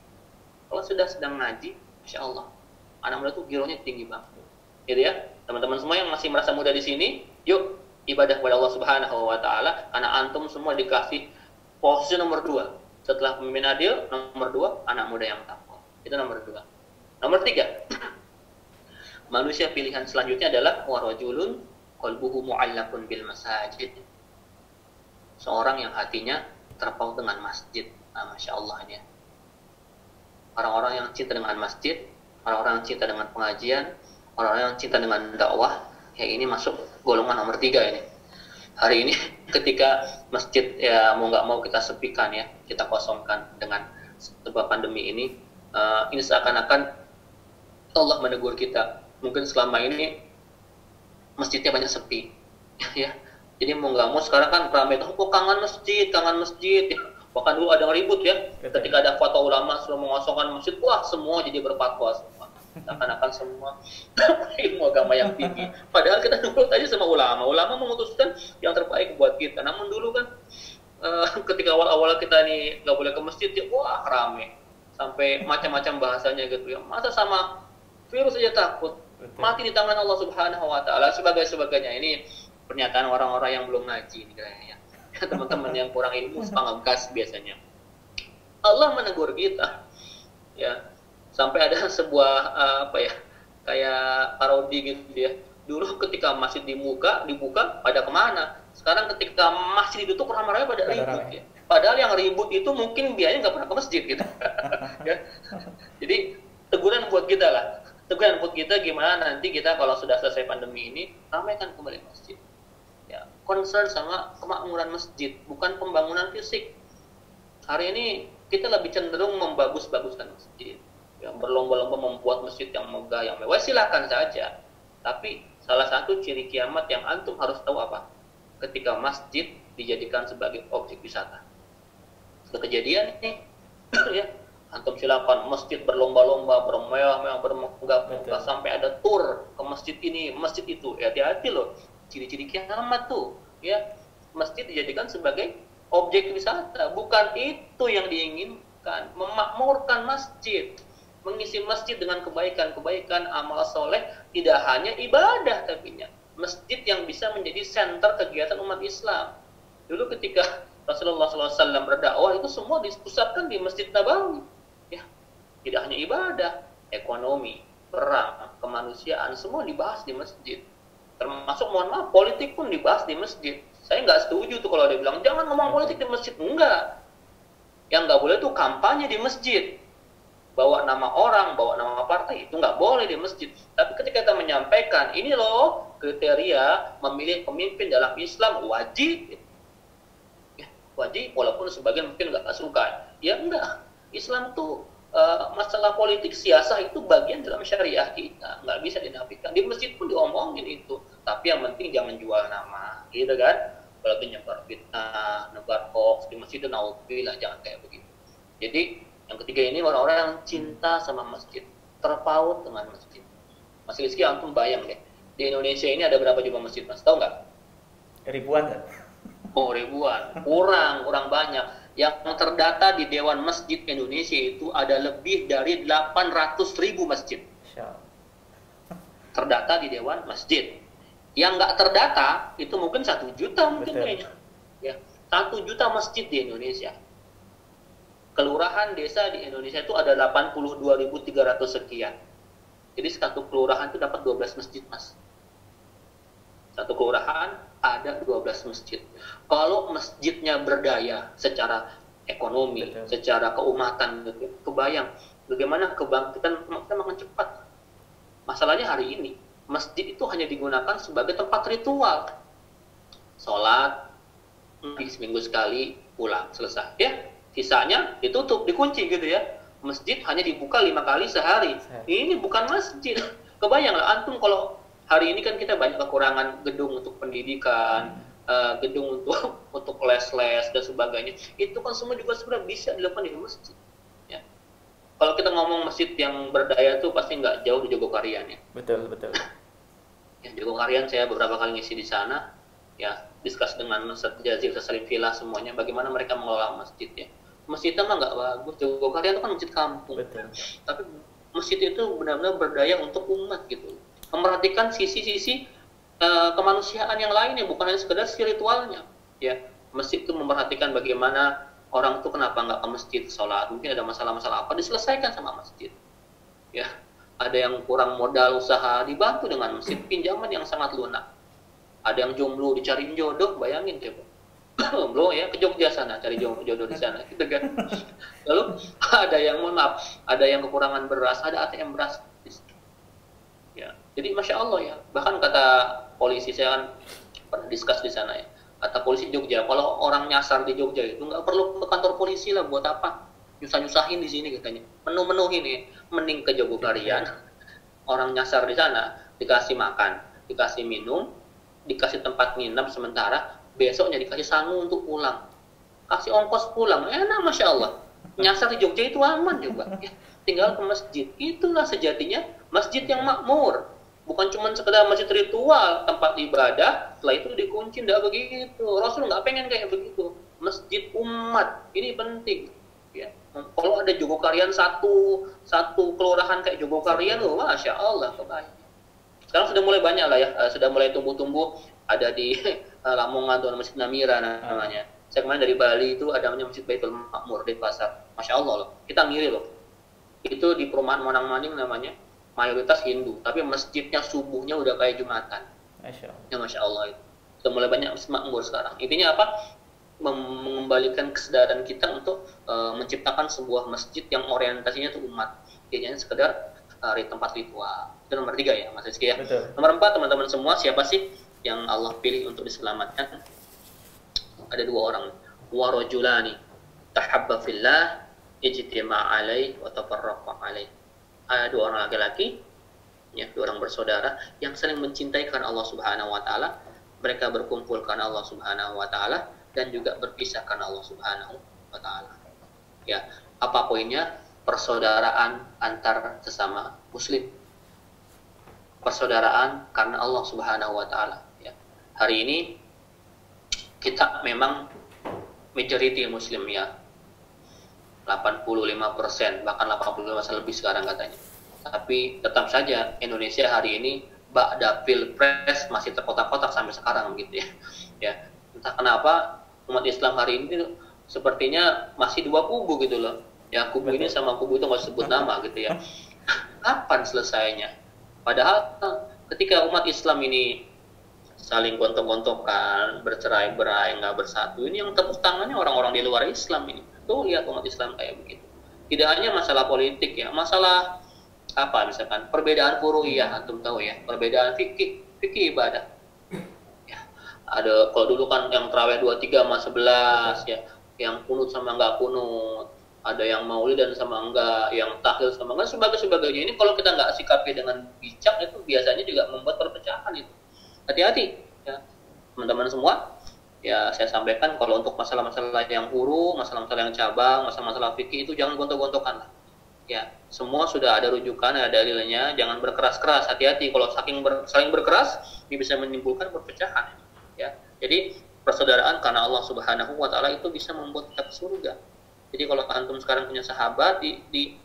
Kalau sudah sedang ngaji, Masya Allah, anak muda tuh gironya tinggi banget. Gitu ya, teman-teman semua yang masih merasa muda di sini, yuk ibadah kepada Allah Subhanahu wa Ta'ala, karena antum semua dikasih posisi nomor 2 setelah pemimpin adil. Nomor 2 anak muda yang takwa, itu nomor 2. Nomor 3 manusia pilihan selanjutnya adalah warajulun qalbuhu mu'allaqun bil masajid, seorang yang hatinya terpaut dengan masjid. Masya Allah ini, orang-orang yang cinta dengan masjid, orang-orang yang cinta dengan pengajian, orang-orang yang cinta dengan dakwah, ya ini masuk golongan nomor 3 ini. Hari ini ketika masjid ya mau nggak mau kita sepikan ya, kita kosongkan dengan sebab pandemi ini, ini seakan-akan Allah menegur kita. Mungkin selama ini masjidnya banyak sepi, ya. Jadi mau nggak mau sekarang kan ramai tuh, kok kangen masjid, ya. Bahkan dulu ada yang ribut ya, ketika ada fatwa ulama sudah mengosongkan masjid, wah semua jadi berfatwa semua. Akan semua ilmu agama yang tinggi. Padahal kita nurut aja sama ulama memutuskan yang terbaik buat kita. Namun dulu kan ketika awal-awal kita nih nggak boleh ke masjid, ya wah rame, sampai macam-macam bahasanya gitu ya. Masa sama virus aja takut, mati di tangan Allah Subhanahu wa Ta'ala, sebagainya. Ini pernyataan orang-orang yang belum ngaji nih kayaknya. Teman-teman yang kurang ilmu suka ngegas biasanya. Allah menegur kita, ya. Sampai ada sebuah kayak parodi gitu ya. Dulu ketika masjid dibuka pada kemana? Sekarang ketika masjid ditutup ramai-ramai pada ribut ya. Padahal yang ribut itu mungkin biasanya nggak pernah ke masjid gitu. Ya. Jadi teguran buat kita lah. Teguran buat kita gimana nanti kita kalau sudah selesai pandemi ini ramaikan kembali masjid. Ya, concern sama kemakmuran masjid, bukan pembangunan fisik. Hari ini kita lebih cenderung membagus-baguskan masjid. Yang berlomba-lomba membuat masjid yang megah, yang mewah, silakan saja. Tapi salah satu ciri kiamat yang antum harus tahu apa? Ketika masjid dijadikan sebagai objek wisata. Kejadian ini, ya, antum silakan masjid berlomba-lomba, bermewah-mewah, bermegah-megah, sampai ada tur ke masjid ini, masjid itu. Hati-hati loh, ciri-ciri kiamat tuh, ya. Masjid dijadikan sebagai objek wisata, bukan itu yang diinginkan. Memakmurkan masjid, mengisi masjid dengan kebaikan-kebaikan, amal soleh, tidak hanya ibadah tapinya. Masjid yang bisa menjadi center kegiatan umat Islam. Dulu ketika Rasulullah SAW berdakwah itu semua dipusatkan di Masjid Nabawi. Ya, tidak hanya ibadah, ekonomi, perang, kemanusiaan, semua dibahas di masjid. Termasuk, mohon maaf, politik pun dibahas di masjid. Saya nggak setuju tuh kalau ada bilang jangan ngomong politik di masjid. Enggak. Yang nggak boleh tuh kampanye di masjid. Bawa nama orang, bawa nama partai, itu nggak boleh di masjid. Tapi ketika kita menyampaikan, ini loh kriteria memilih pemimpin dalam Islam, wajib. Wajib, walaupun sebagian mungkin nggak suka. Ya enggak, Islam tuh masalah politik siasah itu bagian dalam syariah kita, nggak bisa dinafikan. Di masjid pun diomongin itu, tapi yang penting jangan jual nama, gitu kan? Apalagi nyebar fitnah, nyebar hoax di masjid itu naudzubillah, jangan kayak begitu. Jadi yang ketiga ini orang-orang yang cinta sama masjid, terpaut dengan masjid. Mas Rizky, antum bayang deh, di Indonesia ini ada berapa jumlah masjid, Mas? Tahu nggak? Ribuan kan? Oh, ribuan, kurang banyak. Yang terdata di Dewan Masjid Indonesia itu ada lebih dari 800.000 masjid. Terdata di Dewan Masjid. Yang nggak terdata itu mungkin 1 juta mungkin kayaknya. Ya, 1 juta masjid di Indonesia. Kelurahan desa di Indonesia itu ada 82.300 sekian. Jadi satu kelurahan itu dapat 12 masjid, Mas. Satu kelurahan ada 12 masjid. Kalau masjidnya berdaya secara ekonomi, secara keumatan, kebayang bagaimana kebangkitan kita makin cepat. Masalahnya hari ini, masjid itu hanya digunakan sebagai tempat ritual. Sholat, seminggu sekali, pulang, selesai. Ya, sisanya ditutup, dikunci gitu ya. Masjid hanya dibuka 5 kali sehari. Ini bukan masjid. Kebayanglah antum kalau hari ini kan kita banyak kekurangan gedung untuk pendidikan, gedung untuk les-les dan sebagainya. Itu kan semua juga sebenarnya bisa dilakukan di masjid. Ya. Kalau kita ngomong masjid yang berdaya tuh pasti nggak jauh di Jogokarian ya. Betul. Ya, Jogokarian saya beberapa kali ngisi di sana. Ya, diskus dengan Ustaz Jazil, Ustaz Salim Filah semuanya, bagaimana mereka mengelola masjid ya. Masjidnya mah nggak bagus. Jogokarian itu kan masjid kampung. Betul. Tapi masjid itu benar-benar berdaya untuk umat gitu. Memperhatikan sisi-sisi kemanusiaan yang lainnya, bukan hanya sekedar spiritualnya. Ya, masjid itu memperhatikan bagaimana orang itu kenapa nggak ke masjid sholat, mungkin ada masalah-masalah apa, diselesaikan sama masjid. Ya, ada yang kurang modal usaha, dibantu dengan masjid, pinjaman yang sangat lunak. Ada yang jomblo dicariin jodoh, bayangin coba. Jomblo ya ke Jogja sana, cari jodoh di sana, gitu kan. Lalu ada yang mohon maaf, ada yang kekurangan beras, ada ATM beras. Ya, jadi masya Allah ya. Bahkan kata polisi, saya kan pernah diskus di sana ya. Kata polisi Jogja, kalau orang nyasar di Jogja itu nggak perlu ke kantor polisi lah, buat apa? Nyusah-nyusahin di sini katanya. Menu-menuhin nih, mending ke Jogokarian. Orang nyasar di sana dikasih makan, dikasih minum, dikasih tempat nginep sementara, besoknya dikasih sangu untuk pulang. Kasih ongkos pulang, enak masya Allah. Nyasar di Jogja itu aman juga. Ya, tinggal ke masjid. Itulah sejatinya masjid yang makmur. Bukan cuma sekedar masjid ritual, tempat ibadah, setelah itu dikunci, tidak begitu. Rasul nggak pengen kayak begitu. Masjid umat, ini penting. Ya. Kalau ada Jogokarian satu kelurahan kayak Jogokarian, masya Allah, kebayang. Sekarang sudah mulai banyak lah ya, sudah mulai tumbuh-tumbuh. Ada di Lamongan tuh Masjid Namira namanya. Saya kemarin dari Bali itu ada namanya Masjid Baitul Makmur di pasar. Masya Allah loh, kita ngiri loh. Itu di perumahan Monang-Maning namanya, mayoritas Hindu, tapi masjidnya subuhnya udah kayak Jumatan. Masya Allah. Ya Masya Allah itu. Sudah mulai banyak masjid makmur sekarang. Intinya apa? Mengembalikan kesadaran kita untuk menciptakan sebuah masjid yang orientasinya itu umat. Kayaknya sekedar tempat ritual. Itu nomor 3 ya Mas Rizky ya. Betul. Nomor 4 teman-teman semua, siapa sih yang Allah pilih untuk diselamatkan? Ada 2 orang. Wa rajulani tahabba fillah ijtima' alaih wa tafarraqa alaih. Ada 2 orang laki-laki, ya, 2 orang bersaudara yang saling mencintai karena Allah Subhanahu wa taala. Mereka berkumpul karena Allah Subhanahu wa taala dan juga berpisah karena Allah Subhanahu wa taala. Ya, apa poinnya? Persaudaraan antar sesama muslim. Persaudaraan karena Allah Subhanahu wa taala, ya. Hari ini kita memang majority muslim ya. 85%, bahkan 85% lebih sekarang katanya. Tapi tetap saja Indonesia hari ini ba'da pilpres masih terkotak-kotak sampai sekarang gitu ya. Ya, entah kenapa umat Islam hari ini sepertinya masih dua kubu gitu loh. Ya, kubu ini sama kubu itu nggak sebut nama gitu ya. Kapan selesainya? Padahal ketika umat Islam ini saling gontok-gontokan, bercerai-berai, nggak bersatu, ini yang tepuk tangannya orang-orang di luar Islam ini. Tuh lihat umat Islam kayak begitu. Tidak hanya masalah politik ya, masalah apa misalkan perbedaan furu'iyah, antum tahu ya, perbedaan fikih ibadah. Ya, ada kalau dulu kan yang tarawih 23 sama 11 ya, yang kunut sama enggak kunut, ada yang maulid dan sama enggak, yang tahlil sama enggak, sebagainya. Ini kalau kita nggak sikapi dengan bijak itu biasanya juga membuat perpecahan itu. Hati-hati ya, teman-teman semua. Ya, saya sampaikan kalau untuk masalah-masalah yang furu, masalah-masalah yang cabang, masalah-masalah fikih itu jangan gontok-gontokan lah. Ya, semua sudah ada rujukan, ada dalilnya, jangan berkeras-keras. Hati-hati kalau saling berkeras, ini bisa menimbulkan perpecahan. Ya, jadi persaudaraan karena Allah Subhanahu wa taala itu bisa membuat kita ke surga. Jadi kalau antum sekarang punya sahabat, di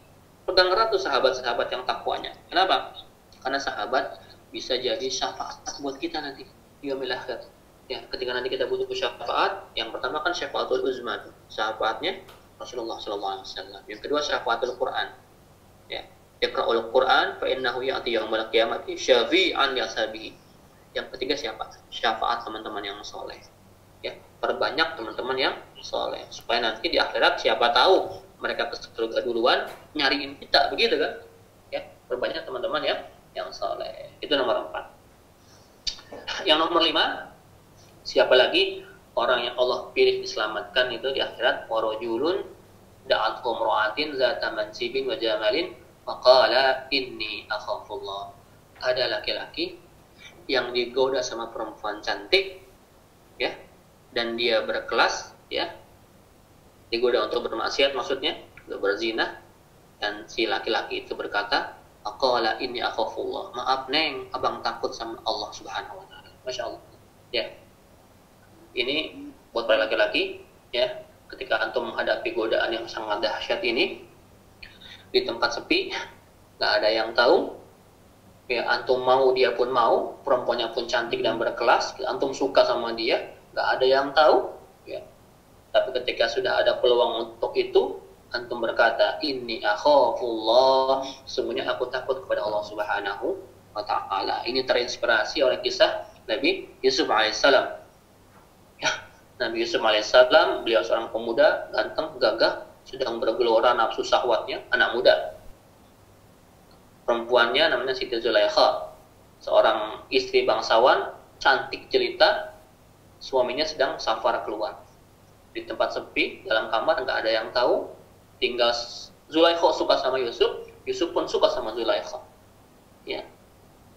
pegang erat tuh sahabat-sahabat yang takwanya. Kenapa? Karena sahabat bisa jadi syafaat buat kita nanti di yaumil akhir. Ya, ketika nanti kita butuh syafaat, yang pertama kan syafaatul uzma, syafaatnya Rasulullah sallallahu alaihi wasallam. Yang kedua syafaatul Quran. Ya, iqra'ul Quran fa innahu ya'ti yaumil qiyamati syafi'an li ashabihi. Yang ketiga siapa? Syafaat teman-teman yang soleh. Ya, perbanyak teman-teman yang soleh supaya nanti di akhirat siapa tahu mereka ke surga duluan nyariin kita, begitu kan? Ya, perbanyak teman-teman yang soleh. Itu nomor 4. Yang nomor 5, siapa lagi orang yang Allah pilih diselamatkan itu di akhirat? Warajulun da'athu imra'atin zata mansibin wa jamalin faqala inni akhafullah. Ada laki-laki yang digoda sama perempuan cantik ya, dan dia berkelas ya, digoda untuk bermaksiat maksudnya, untuk berzina, dan si laki-laki itu berkata, aqala inni akhafullah. Maaf neng, abang takut sama Allah Subhanahu wa taala. Masya Allah. Ya. Ini buat para laki-laki ya, ketika antum menghadapi godaan yang sangat dahsyat ini di tempat sepi, nggak ada yang tahu ya, antum mau dia pun mau, perempuannya pun cantik dan berkelas, antum suka sama dia, nggak ada yang tahu ya. Tapi ketika sudah ada peluang untuk itu, antum berkata inni akhafullah, sesungguhnya aku takut kepada Allah Subhanahu wa taala. Ini terinspirasi oleh kisah Nabi Yusuf alaihissalam. Nabi Yusuf alaihissalam, beliau seorang pemuda ganteng, gagah, sedang bergelora nafsu syahwatnya, anak muda. Perempuannya namanya Siti Zulaikha, seorang istri bangsawan, cantik jelita. Suaminya sedang safar keluar. Di tempat sepi, dalam kamar, nggak ada yang tahu. Tinggal Zulaikha suka sama Yusuf, Yusuf pun suka sama Zulaikha. Ya,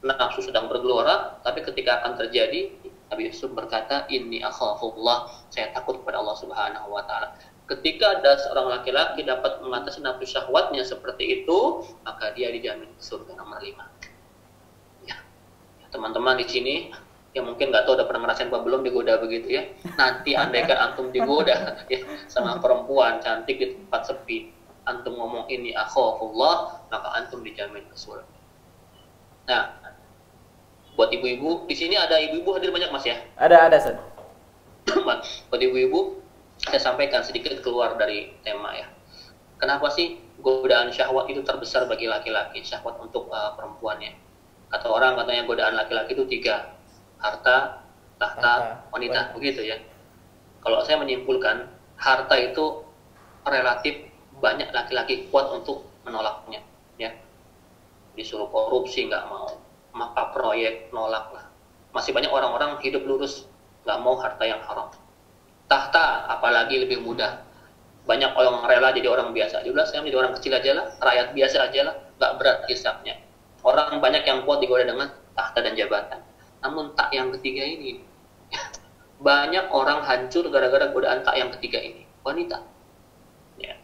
nafsu sedang bergelora, tapi ketika akan terjadi, Nabi Yusuf berkata, inni akhafullah, saya takut kepada Allah Subhanahu wa taala. Ketika ada seorang laki-laki dapat mengatasi nafsu syahwatnya seperti itu, maka dia dijamin surga nomor 5. Ya, teman-teman di sini yang mungkin nggak tahu udah pernah ngerasain apa belum digoda begitu ya. Nanti andaikan antum digoda ya sama perempuan cantik di tempat sepi, antum ngomong ini akhafullah, maka antum dijamin ke surga. Nah, buat ibu-ibu, di sini ada ibu-ibu hadir banyak Mas ya? Ada Ustaz. Buat ibu-ibu, saya sampaikan sedikit keluar dari tema ya. Kenapa sih godaan syahwat itu terbesar bagi laki-laki, syahwat untuk perempuannya? Kata orang katanya godaan laki-laki itu 3. Harta, tahta, wanita, begitu ya. Kalau saya menyimpulkan, harta itu relatif banyak laki-laki kuat untuk menolaknya ya. Disuruh korupsi nggak mau, maka proyek nolak lah. Masih banyak orang-orang hidup lurus, nggak mau harta yang haram. Tahta apalagi lebih mudah, banyak orang rela jadi orang biasa. Udah saya menjadi orang kecil aja lah, rakyat biasa aja lah, nggak berat hisapnya. Orang banyak yang kuat digoda dengan tahta dan jabatan. Namun tak yang ketiga ini, banyak orang hancur gara-gara godaan tak yang ketiga ini, wanita. Ya.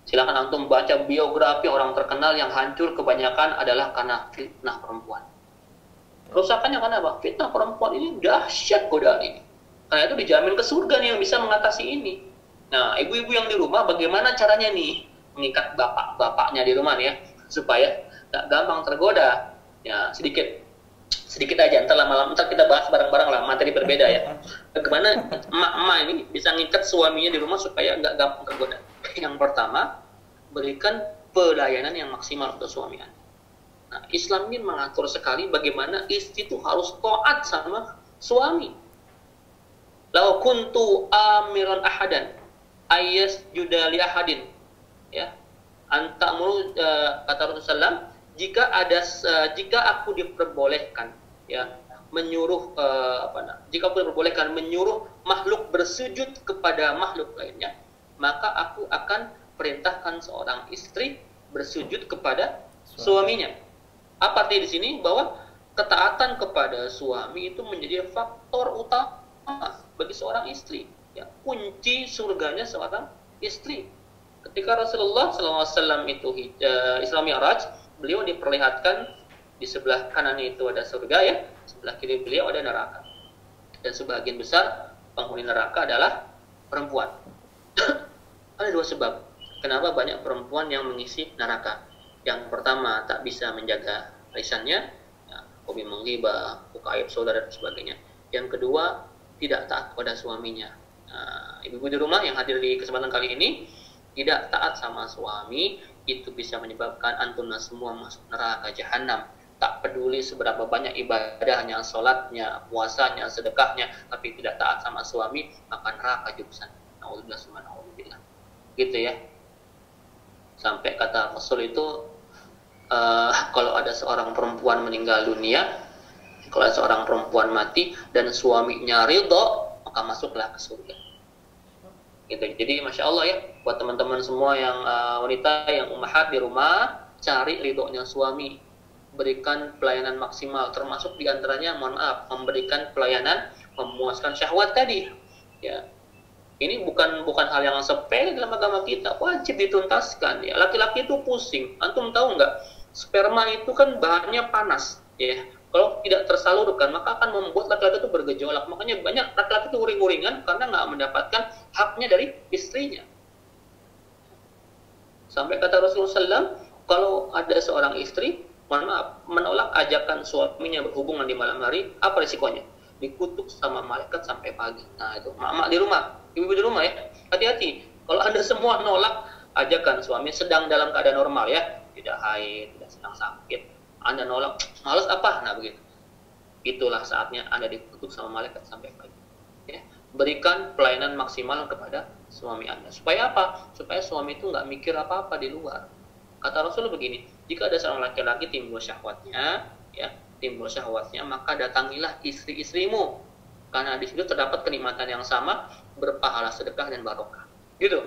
Silakan antum baca biografi orang terkenal yang hancur kebanyakan adalah karena fitnah perempuan. Kerusakannya karena apa? Fitnah perempuan ini dahsyat godaan ini. Karena itu dijamin ke surga nih yang bisa mengatasi ini. Nah, ibu-ibu yang di rumah bagaimana caranya nih mengikat bapak-bapaknya di rumah nih ya, supaya nggak gampang tergoda. Ya sedikit aja, ntar lama-lama ntar kita bahas bareng-bareng lah, materi berbeda ya. Bagaimana emak-emak ini bisa ngikat suaminya di rumah supaya nggak gampang tergoda. Yang pertama, berikan pelayanan yang maksimal untuk suami Anda. Nah, Islam ini mengatur sekali bagaimana istri itu harus taat sama suami. Lau kuntu amiran ahadan ayas judali ahadin, ya, antamuru, kata Rasulullah, jika aku diperbolehkan, ya, menyuruh jika aku diperbolehkan menyuruh makhluk bersujud kepada makhluk lainnya, maka aku akan perintahkan seorang istri bersujud kepada suaminya. Apa artinya di sini? Bahwa ketaatan kepada suami itu menjadi faktor utama bagi seorang istri. Ya, kunci surganya seorang istri. Ketika Rasulullah SAW itu Isra Mi'raj, beliau diperlihatkan di sebelah kanannya itu ada surga, ya, sebelah kiri beliau ada neraka. Dan sebagian besar penghuni neraka adalah perempuan. Ada dua sebab kenapa banyak perempuan yang mengisi neraka. Yang pertama, tak bisa menjaga lisannya, ya, hobi menggibah, buka aib saudara dan sebagainya. Yang kedua, tidak taat pada suaminya. Ibu-ibu di rumah yang hadir di kesempatan kali ini, tidak taat sama suami itu bisa menyebabkan antunna semua masuk neraka jahanam. Tak peduli seberapa banyak ibadahnya, sholatnya, puasanya, sedekahnya, tapi tidak taat sama suami, maka neraka jurusan. Na'udzubillah. Gitu ya. Sampai kata Rasul itu, kalau ada seorang perempuan meninggal dunia, kalau ada seorang perempuan mati dan suaminya ridho, maka masuklah ke surga. Gitu. Jadi masya Allah ya, buat teman-teman semua yang wanita yang ummahat di rumah, cari ridhonya suami, berikan pelayanan maksimal, termasuk diantaranya, mohon maaf, memberikan pelayanan memuaskan syahwat tadi. Ya, ini bukan hal yang sepele dalam agama kita, wajib dituntaskan. Ya, laki-laki itu pusing. Antum tahu nggak? Sperma itu kan bahannya panas, ya. Kalau tidak tersalurkan, maka akan membuat laki-laki itu bergejolak. Makanya banyak laki-laki itu uring-uringan karena nggak mendapatkan haknya dari istrinya. Sampai kata Rasulullah SAW, kalau ada seorang istri, mohon maaf, menolak ajakan suaminya berhubungan di malam hari, apa risikonya? Dikutuk sama malaikat sampai pagi. Nah itu, mak-mak di rumah, ibu-ibu di rumah ya, hati-hati. Kalau Anda semua nolak ajakan suami sedang dalam keadaan normal ya, tidak haid, tidak sedang sakit, Anda nolak, malas apa? Nah begitu. Itulah saatnya Anda dikutuk sama malaikat sampai pagi. Ya. Berikan pelayanan maksimal kepada suami Anda. Supaya apa? Supaya suami itu nggak mikir apa-apa di luar. Kata Rasul begini, jika ada seorang laki-laki timbul syahwatnya, ya, timbul syahwatnya, maka datangilah istri-istrimu. Karena di situ terdapat kenikmatan yang sama, berpahala sedekah dan barokah. Gitu.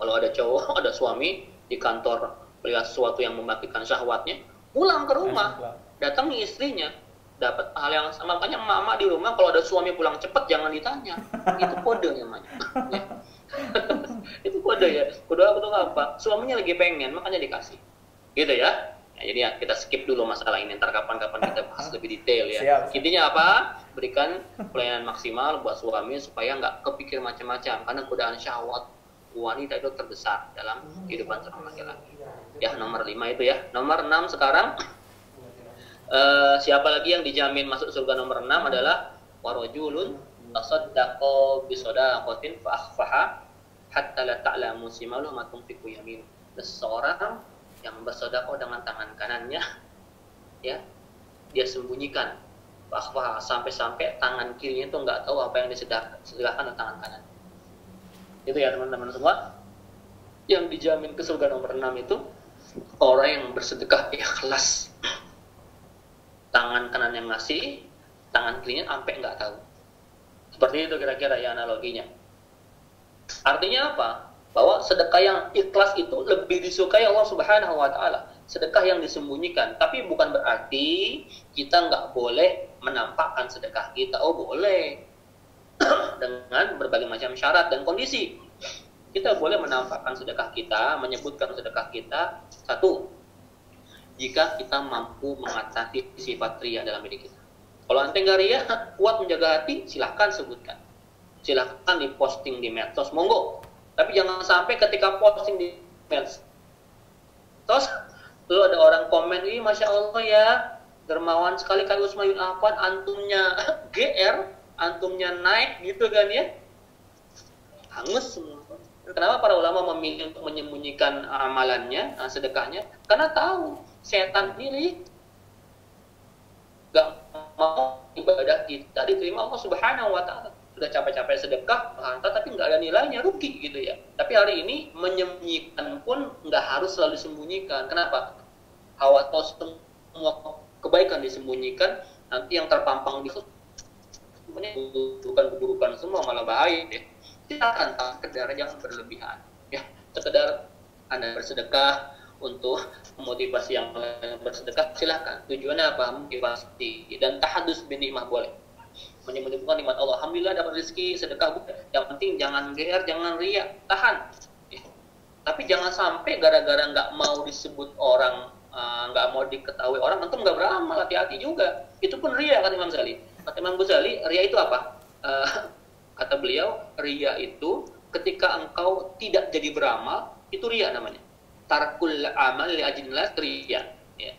Kalau ada cowok, ada suami di kantor melihat sesuatu yang membangkitkan syahwatnya, pulang ke rumah, datangi istrinya, dapat hal yang sama. Makanya mama di rumah kalau ada suami pulang cepat jangan ditanya, itu kode namanya. Ya. Itu kode ya. Kode apa? Suaminya lagi pengen, makanya dikasih. Gitu ya. Nah, jadi ya, kita skip dulu masalah ini, ntar kapan-kapan kita bahas lebih detail ya. Siap. Intinya apa? Berikan pelayanan maksimal buat suami supaya nggak kepikir macam-macam, karena godaan syahwat wanita itu terbesar dalam kehidupan seorang laki-laki. Ya, nomor 5 itu ya. Nomor 6 sekarang, siapa lagi yang dijamin masuk surga? Nomor 6 adalah warajulun tasaddaqa bisadaqatin fa akhfaha hatta la ta'lamu shimaluhu ma tunfiqu yaminu. Seseorang yang bersedekah dengan tangan kanannya, ya, dia sembunyikan, fa akhfaha, sampai-sampai tangan kirinya itu nggak tahu apa yang disedekahkan dengan tangan kanan. Itu ya teman-teman semua. Yang dijamin ke surga nomor 6 itu orang yang bersedekah ikhlas. Tangan kanan yang ngasih, tangan kirinya sampai nggak tahu. Seperti itu kira-kira ya analoginya. Artinya apa? Bahwa sedekah yang ikhlas itu lebih disukai Allah Subhanahu wa Ta'ala. Sedekah yang disembunyikan, tapi bukan berarti kita nggak boleh menampakkan sedekah kita. Oh boleh, dengan berbagai macam syarat dan kondisi. Kita boleh menampakkan sedekah kita, menyebutkan sedekah kita. Satu, jika kita mampu mengatasi sifat ria dalam diri kita. Kalau ente nggak ria, kuat menjaga hati, silahkan sebutkan. Silahkan diposting di medsos, monggo. Tapi jangan sampai ketika posting di Terus lalu ada orang komen, "Ih, Masya Allah ya, dermawan sekali Kak Usman bin Affan, antumnya GR, antumnya naik," gitu kan ya. Hangus semua. Kenapa para ulama memilih untuk menyembunyikan amalannya, sedekahnya? Karena tahu setan ini gak mau ibadah kita diterima Allah Subhanahu wa Ta'ala. Sudah capek-capek sedekah, menghantar, tapi nggak ada nilainya, rugi gitu ya. Tapi hari ini menyembunyikan pun nggak harus selalu disembunyikan. Kenapa? Hawa semua kebaikan disembunyikan, nanti yang terpampang di semuanya bukan semua, malah bahaya ya. Silakan, sekedar jangan berlebihan ya. Sekedar Anda bersedekah untuk memotivasi yang lain bersedekah, silakan. Tujuannya apa? Motivasi dan tahadus bin nikmah boleh. Menyebutkan nikmat Allah. Alhamdulillah dapat rezeki, sedekah boleh. Yang penting jangan GR, jangan riya, tahan. Ya. Tapi jangan sampai gara-gara nggak mau disebut orang, nggak mau diketahui orang, antum nggak beramal, hati-hati juga. Itu pun riya, kata Imam Ghazali. Kata Imam Ghazali, riya itu apa? Kata beliau, riya itu ketika engkau tidak jadi beramal, itu riya namanya. Tarkul amal li ajillah riya. Ya.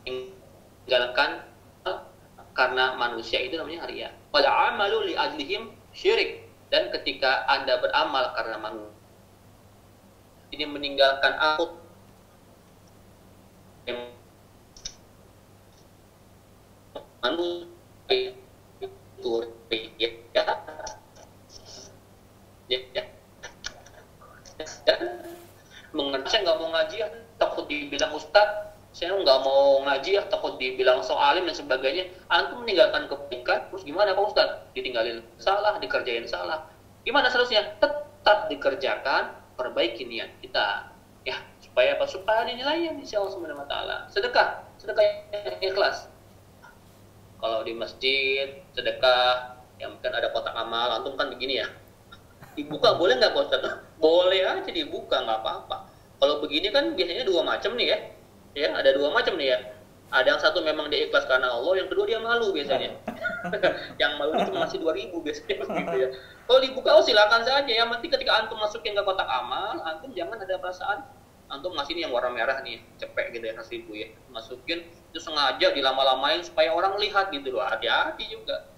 Tinggalkan karena manusia itu namanya riya. Wal amalu li ajlihim syirik. Dan ketika Anda beramal karena manusia, ini meninggalkan aku manusia itu riya. Ya. Dan saya nggak mau ngaji ya, takut dibilang ustad. Saya nggak mau ngaji ya, takut dibilang soalim dan sebagainya. Antum meninggalkan kebaikan, terus gimana Pak Ustad? Ditinggalin salah, dikerjain salah. Gimana seterusnya? Tetap dikerjakan, perbaiki niat kita. Ya, supaya apa? Supaya dinilainya insya Allah Subhanahu wa Ta'ala. Sedekah yang ikhlas. Kalau di masjid sedekah, yang mungkin ada kotak amal, antum kan begini ya. Dibuka boleh nggak Pak Ustadz? Boleh aja dibuka, nggak apa-apa. Kalau begini kan biasanya dua macam nih ya. Ya, ada dua macam nih ya. Ada yang satu memang dia ikhlas karena Allah, yang kedua dia malu biasanya. Yang malu itu masih 2.000 biasanya gitu ya. Kalau dibuka silakan saja. Yang penting ketika antum masukin ke kotak amal, antum jangan ada perasaan antum ngasih ini yang warna merah nih, cepek gitu ya, 1.000 ya. Masukin itu sengaja dilama-lamain supaya orang lihat gitu loh. Hati-hati juga.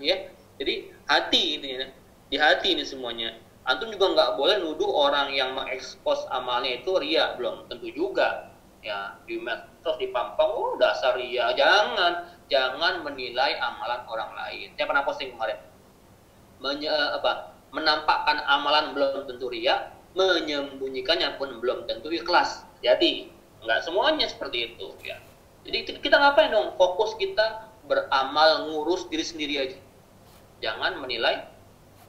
Ya. Jadi hati intinya. Di hati ini semuanya. Antum juga nggak boleh nuduh orang yang mengekspos amalnya itu riya, belum tentu juga. Ya, di medsos dipampang, oh dasar riya. Jangan menilai amalan orang lain. Saya pernah posting kemarin. Menampakkan amalan belum tentu riya, menyembunyikannya pun belum tentu ikhlas. Jadi, nggak semuanya seperti itu ya. Jadi kita ngapain dong? Fokus kita beramal, ngurus diri sendiri aja. Jangan menilai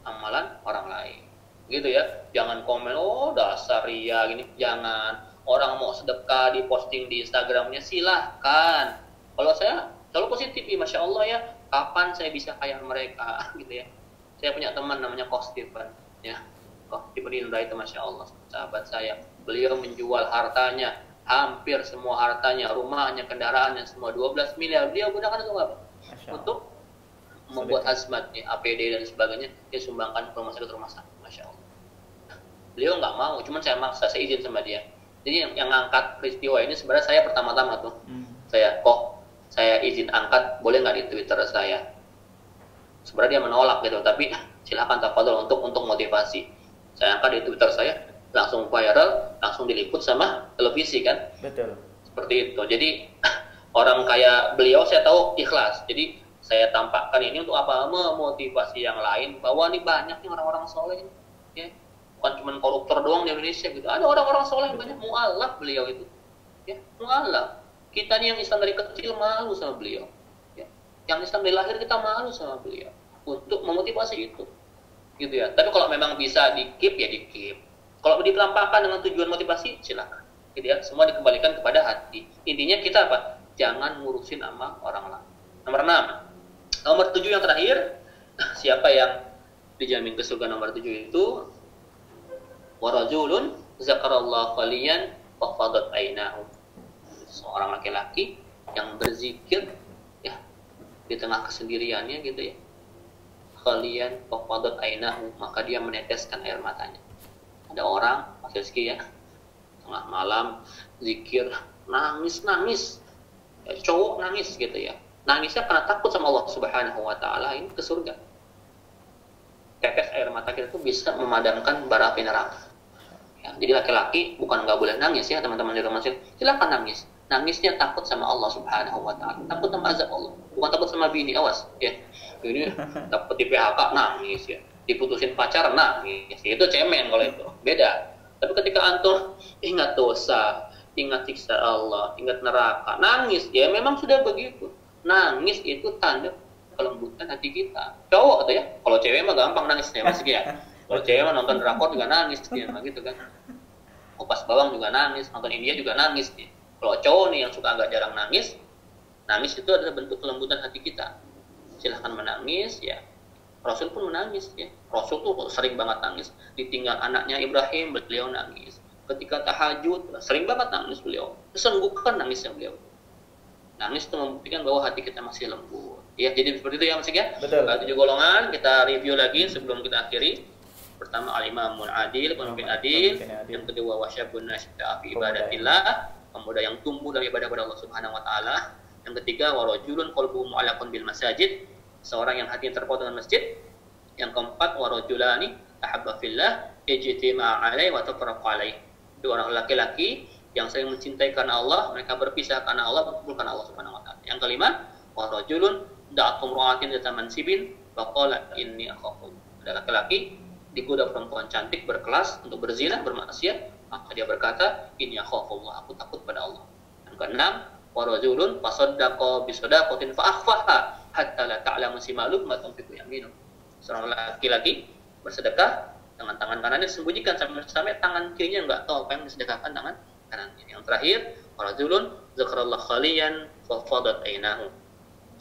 amalan orang lain gitu ya. Jangan komen, oh dasar riya gini. Jangan. Orang mau sedekah diposting di Instagramnya, silahkan. Kalau saya selalu positif, Masya Allah ya, kapan saya bisa kayak mereka gitu ya. Saya punya teman namanya Coach Stephen ya. Coach Stephen Indra itu Masya Allah sahabat saya. Beliau menjual hartanya, hampir semua hartanya, rumahnya, kendaraannya, semua 12 miliar. Beliau gunakan untuk apa? Untuk membuat hazmat, APD dan sebagainya, dia sumbangkan ke rumah sakit, Masya Allah. Beliau nggak mau, cuman saya maksa, saya izin sama dia. Jadi yang ngangkat peristiwa ini sebenarnya saya pertama-tama tuh, saya izin angkat, boleh nggak di Twitter saya? Sebenarnya dia menolak gitu, tapi silakan tafadhol untuk motivasi. Saya angkat di Twitter saya, langsung viral, langsung diliput sama televisi kan? Betul. Seperti itu. Jadi orang kayak beliau saya tahu ikhlas. Jadi saya tampakkan ini untuk apa? Memotivasi yang lain bahwa ini banyak nih orang-orang soleh, ya. Bukan cuma koruptor doang di Indonesia gitu. Ada orang-orang soleh banyak, mu'alaf beliau itu. Ya, mu'alaf. Kita nih yang Islam dari kecil malu sama beliau. Ya. Yang Islam dari lahir kita malu sama beliau. Untuk memotivasi itu. Gitu ya. Tapi kalau memang bisa di-keep ya di-keep. Kalau dipelampahkan dengan tujuan motivasi, silakan. Gitu ya. Semua dikembalikan kepada hati. Intinya kita apa? Jangan ngurusin amal orang lain. Nomor 6. Nomor 7 yang terakhir, siapa yang dijamin ke surga nomor 7 itu? Warajulun zakarallahu khaliyan wa fadat ainahu. Seorang laki-laki yang berzikir ya di tengah kesendiriannya gitu ya. Khaliyan wa fadat ainahu, maka dia meneteskan air matanya. Ada orang Mas Rizky ya, tengah malam zikir nangis ya, cowok nangis gitu ya, nangisnya karena takut sama Allah Subhanahu Wa Taala, ini ke surga. Tetes air mata kita itu bisa memadamkan bara api neraka. Ya, jadi laki-laki bukan nggak boleh nangis ya teman-teman di rumah, silakan nangis. Nangisnya takut sama Allah Subhanahu Wa Taala, takut sama azab Allah, bukan takut sama bini, awas ya. Ini dapat di PHK nangis ya, diputusin pacar nangis, itu cemen kalau itu, beda. Tapi ketika antum ingat dosa, ingat siksa Allah, ingat neraka, nangis, ya memang sudah begitu. Nangis itu tanda kelembutan hati kita. Cowok atau ya, kalau cewek mah gampang nangisnya Mas ya. Kalau cewek mah nonton drakor juga nangis dia mah gitu kan. Kupas bawang juga nangis, nonton India juga nangis dia. Kalau cowok nih yang suka agak jarang nangis, nangis itu adalah bentuk kelembutan hati kita. Silahkan menangis ya. Rasul pun menangis ya. Rasul tuh sering banget nangis. Ditinggal anaknya Ibrahim, beliau nangis. Ketika tahajud, sering banget nangis beliau. Senggukan nangisnya beliau. Nangis itu membuktikan bahwa hati kita masih lembut. Ya, jadi seperti itu ya Mas ya. Betul. 7 golongan kita review lagi sebelum kita akhiri. Pertama al-imamul adil, pemimpin adil. Yang kedua wasyabun nasya'a fi ibadatillah, pemuda yang tumbuh dalam ibadah kepada Allah Subhanahu Wa Taala. Yang ketiga warajulun qalbuhu mu'allaqun bil masajid, seorang yang hatinya terpaut dengan masjid. Yang keempat warajulani tahabba fillah ijtima'a alaihi wa tafarraqa alaihi, dua orang laki-laki yang saling mencintai karena Allah, mereka berpisah karena Allah, berkumpul karena Allah Subhanahu Wa Taala. Yang kelima warajulun da'atum ra'atin dzata mansibin wa qala inni akhafu, ada laki-laki digoda perempuan cantik berkelas untuk berzina, bermaksiat, maka dia berkata inni akhafullah, aku takut pada Allah. Yang keenam warajulun fasaddaqa bisadaqatin fa akhfaha hatta la ta'lamu shimaluhu ma tunfiqu yaminuhu, seorang laki-laki bersedekah dengan tangan kanannya disembunyikan sampai tangan kirinya enggak tahu apa yang disedekahkan tangan kanannya. Yang terakhir warajulun zakarallahu khaliyan fa fadat ainahu,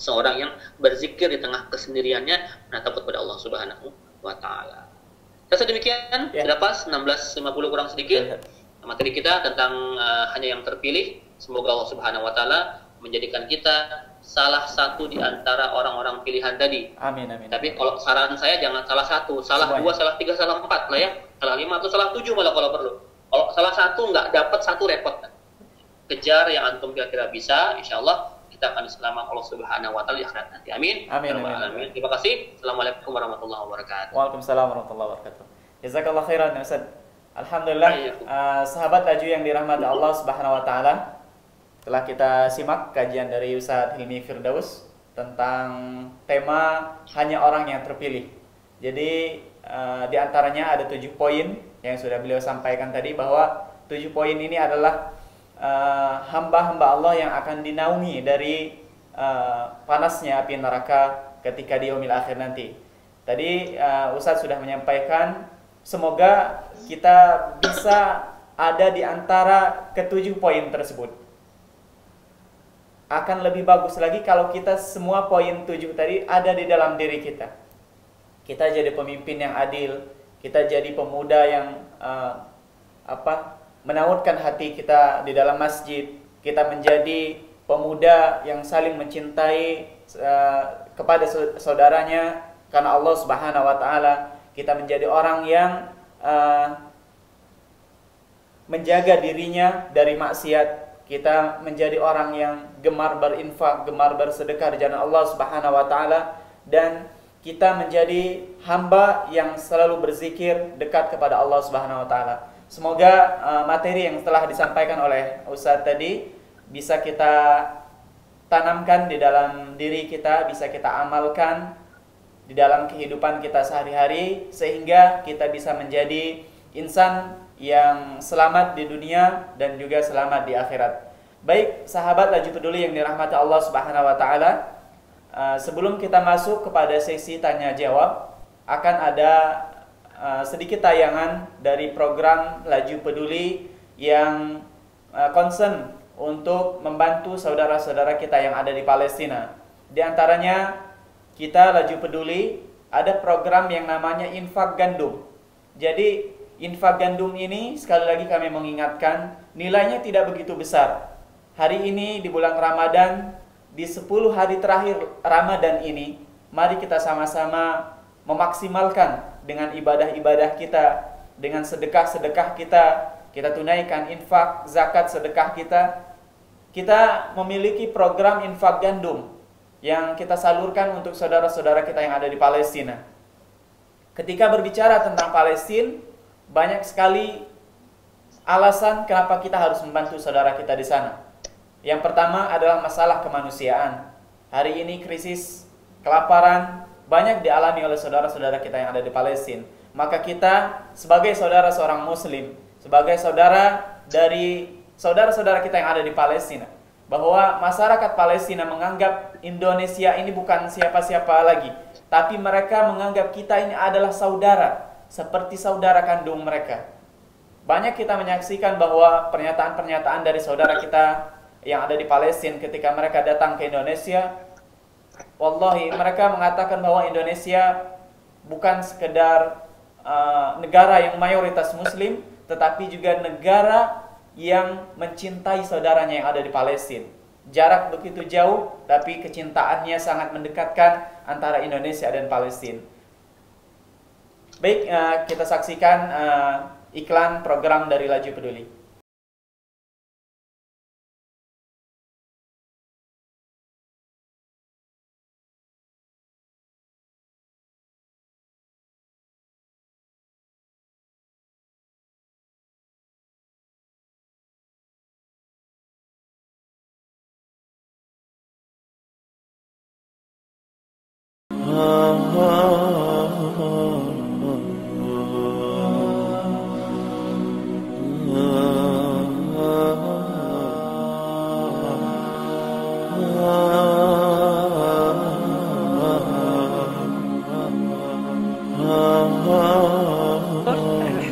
seorang yang berzikir di tengah kesendiriannya menatap kepada Allah Subhanahu Wa Taala. Saya demikian, sudah pas 16.50 kurang sedikit materi kita tentang hanya yang terpilih. Semoga Allah Subhanahu Wa Taala menjadikan kita salah satu di antara orang-orang pilihan tadi. Amin, amin. Tapi kalau saran saya jangan salah satu, salah semuanya. 2, salah 3, salah 4 lah ya, salah 5 atau salah 7 malah kalau perlu. Kalau salah satu nggak dapat satu repot. Kejar yang antum kira-kira bisa, insya Allah kita akan diselamatkan Allah Subhanahu Wa Taala di akhirat nanti. Amin. Amin, amin. Terima kasih. Assalamualaikum warahmatullahi wabarakatuh. Waalaikumsalam warahmatullahi wabarakatuh. Jazakallah khairan ya Ustaz. Alhamdulillah, sahabat laju yang dirahmati Allah Subhanahu Wa Taala, telah kita simak kajian dari Ustaz Hilmi Firdaus tentang tema hanya orang yang terpilih. Jadi di antaranya ada 7 poin yang sudah beliau sampaikan tadi, bahwa 7 poin ini adalah hamba-hamba Allah yang akan dinaungi dari panasnya api neraka ketika di yaumil akhir nanti. Tadi Ustaz sudah menyampaikan, semoga kita bisa ada di antara ke-7 poin tersebut. Akan lebih bagus lagi kalau kita semua poin 7 tadi ada di dalam diri kita. Kita jadi pemimpin yang adil, kita jadi pemuda yang menautkan hati kita di dalam masjid, kita menjadi pemuda yang saling mencintai kepada saudaranya karena Allah Subhanahu Wa Taala, kita menjadi orang yang menjaga dirinya dari maksiat, kita menjadi orang yang gemar berinfak, gemar bersedekah di jalan Allah Subhanahu Wa Taala, dan kita menjadi hamba yang selalu berzikir dekat kepada Allah Subhanahu Wa Taala. Semoga materi yang telah disampaikan oleh Ustaz tadi bisa kita tanamkan di dalam diri kita, bisa kita amalkan di dalam kehidupan kita sehari-hari, sehingga kita bisa menjadi insan yang selamat di dunia dan juga selamat di akhirat. Baik, sahabat Laju Peduli yang dirahmati Allah Subhanahu Wa Taala, sebelum kita masuk kepada sesi tanya jawab, akan ada sedikit tayangan dari program Laju Peduli yang concern untuk membantu saudara-saudara kita yang ada di Palestina. Di antaranya kita Laju Peduli ada program yang namanya infak gandum. Jadi infak gandum ini, sekali lagi kami mengingatkan, nilainya tidak begitu besar. Hari ini di bulan Ramadan, di 10 hari terakhir Ramadan ini, mari kita sama-sama memaksimalkan dengan ibadah-ibadah kita dengan sedekah-sedekah kita tunaikan infak, zakat, sedekah kita memiliki program infak gandum yang kita salurkan untuk saudara-saudara kita yang ada di Palestina. Ketika berbicara tentang Palestina, banyak sekali alasan kenapa kita harus membantu saudara kita di sana. Yang pertama adalah masalah kemanusiaan. Hari ini krisis kelaparan banyak dialami oleh saudara-saudara kita yang ada di Palestina. Maka kita sebagai saudara seorang muslim, sebagai saudara dari saudara-saudara kita yang ada di Palestina, bahwa masyarakat Palestina menganggap Indonesia ini bukan siapa-siapa lagi, tapi mereka menganggap kita ini adalah saudara, seperti saudara kandung mereka. Banyak kita menyaksikan bahwa pernyataan-pernyataan dari saudara kita yang ada di Palestina ketika mereka datang ke Indonesia, wallahi mereka mengatakan bahwa Indonesia bukan sekedar negara yang mayoritas muslim, tetapi juga negara yang mencintai saudaranya yang ada di Palestina. Jarak begitu jauh, tapi kecintaannya sangat mendekatkan antara Indonesia dan Palestina. Baik, kita saksikan iklan program dari Laju Peduli.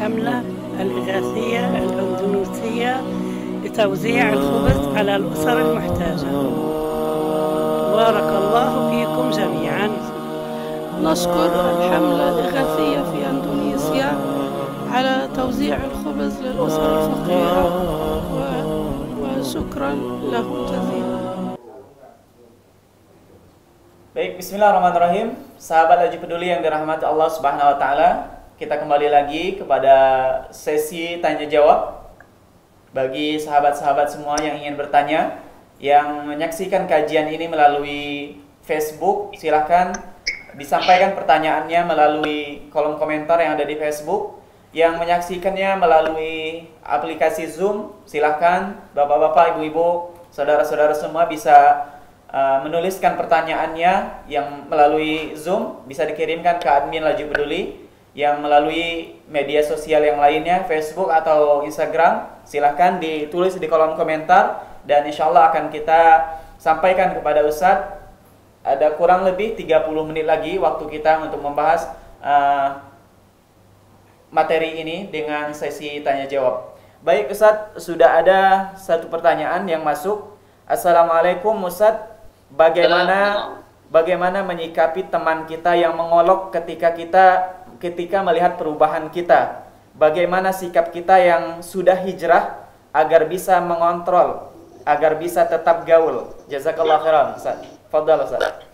الحملة الإغاثية الأندونيسية لتوزيع الخبز على الأسر المحتاجة. بارك الله فيكم جميعا. نشكر الحملة الإغاثية في أندونيسيا على توزيع الخبز للأسر الفقيرة وشكرا لهم جزيلا. Baik, bismillahirrahmanirrahim. Sahabat Laju Peduli yang dirahmati Allah Subhanahu wa taala, kita kembali lagi kepada sesi tanya jawab. Bagi sahabat-sahabat semua yang ingin bertanya, yang menyaksikan kajian ini melalui Facebook, silahkan disampaikan pertanyaannya melalui kolom komentar yang ada di Facebook. Yang menyaksikannya melalui aplikasi Zoom, silahkan bapak-bapak, ibu-ibu, saudara-saudara semua bisa menuliskan pertanyaannya yang melalui Zoom, bisa dikirimkan ke admin Laju Peduli. Yang melalui media sosial yang lainnya, Facebook atau Instagram, silahkan ditulis di kolom komentar, dan insya Allah akan kita sampaikan kepada Ustadz. Ada kurang lebih 30 menit lagi waktu kita untuk membahas materi ini dengan sesi tanya jawab. Baik Ustadz, sudah ada satu pertanyaan yang masuk. Assalamualaikum Ustadz, bagaimana menyikapi teman kita yang mengolok ketika melihat perubahan kita? Bagaimana sikap kita yang sudah hijrah agar bisa mengontrol, agar bisa tetap gaul? Jazakallah khairan Ustaz. Fadhal Ustaz.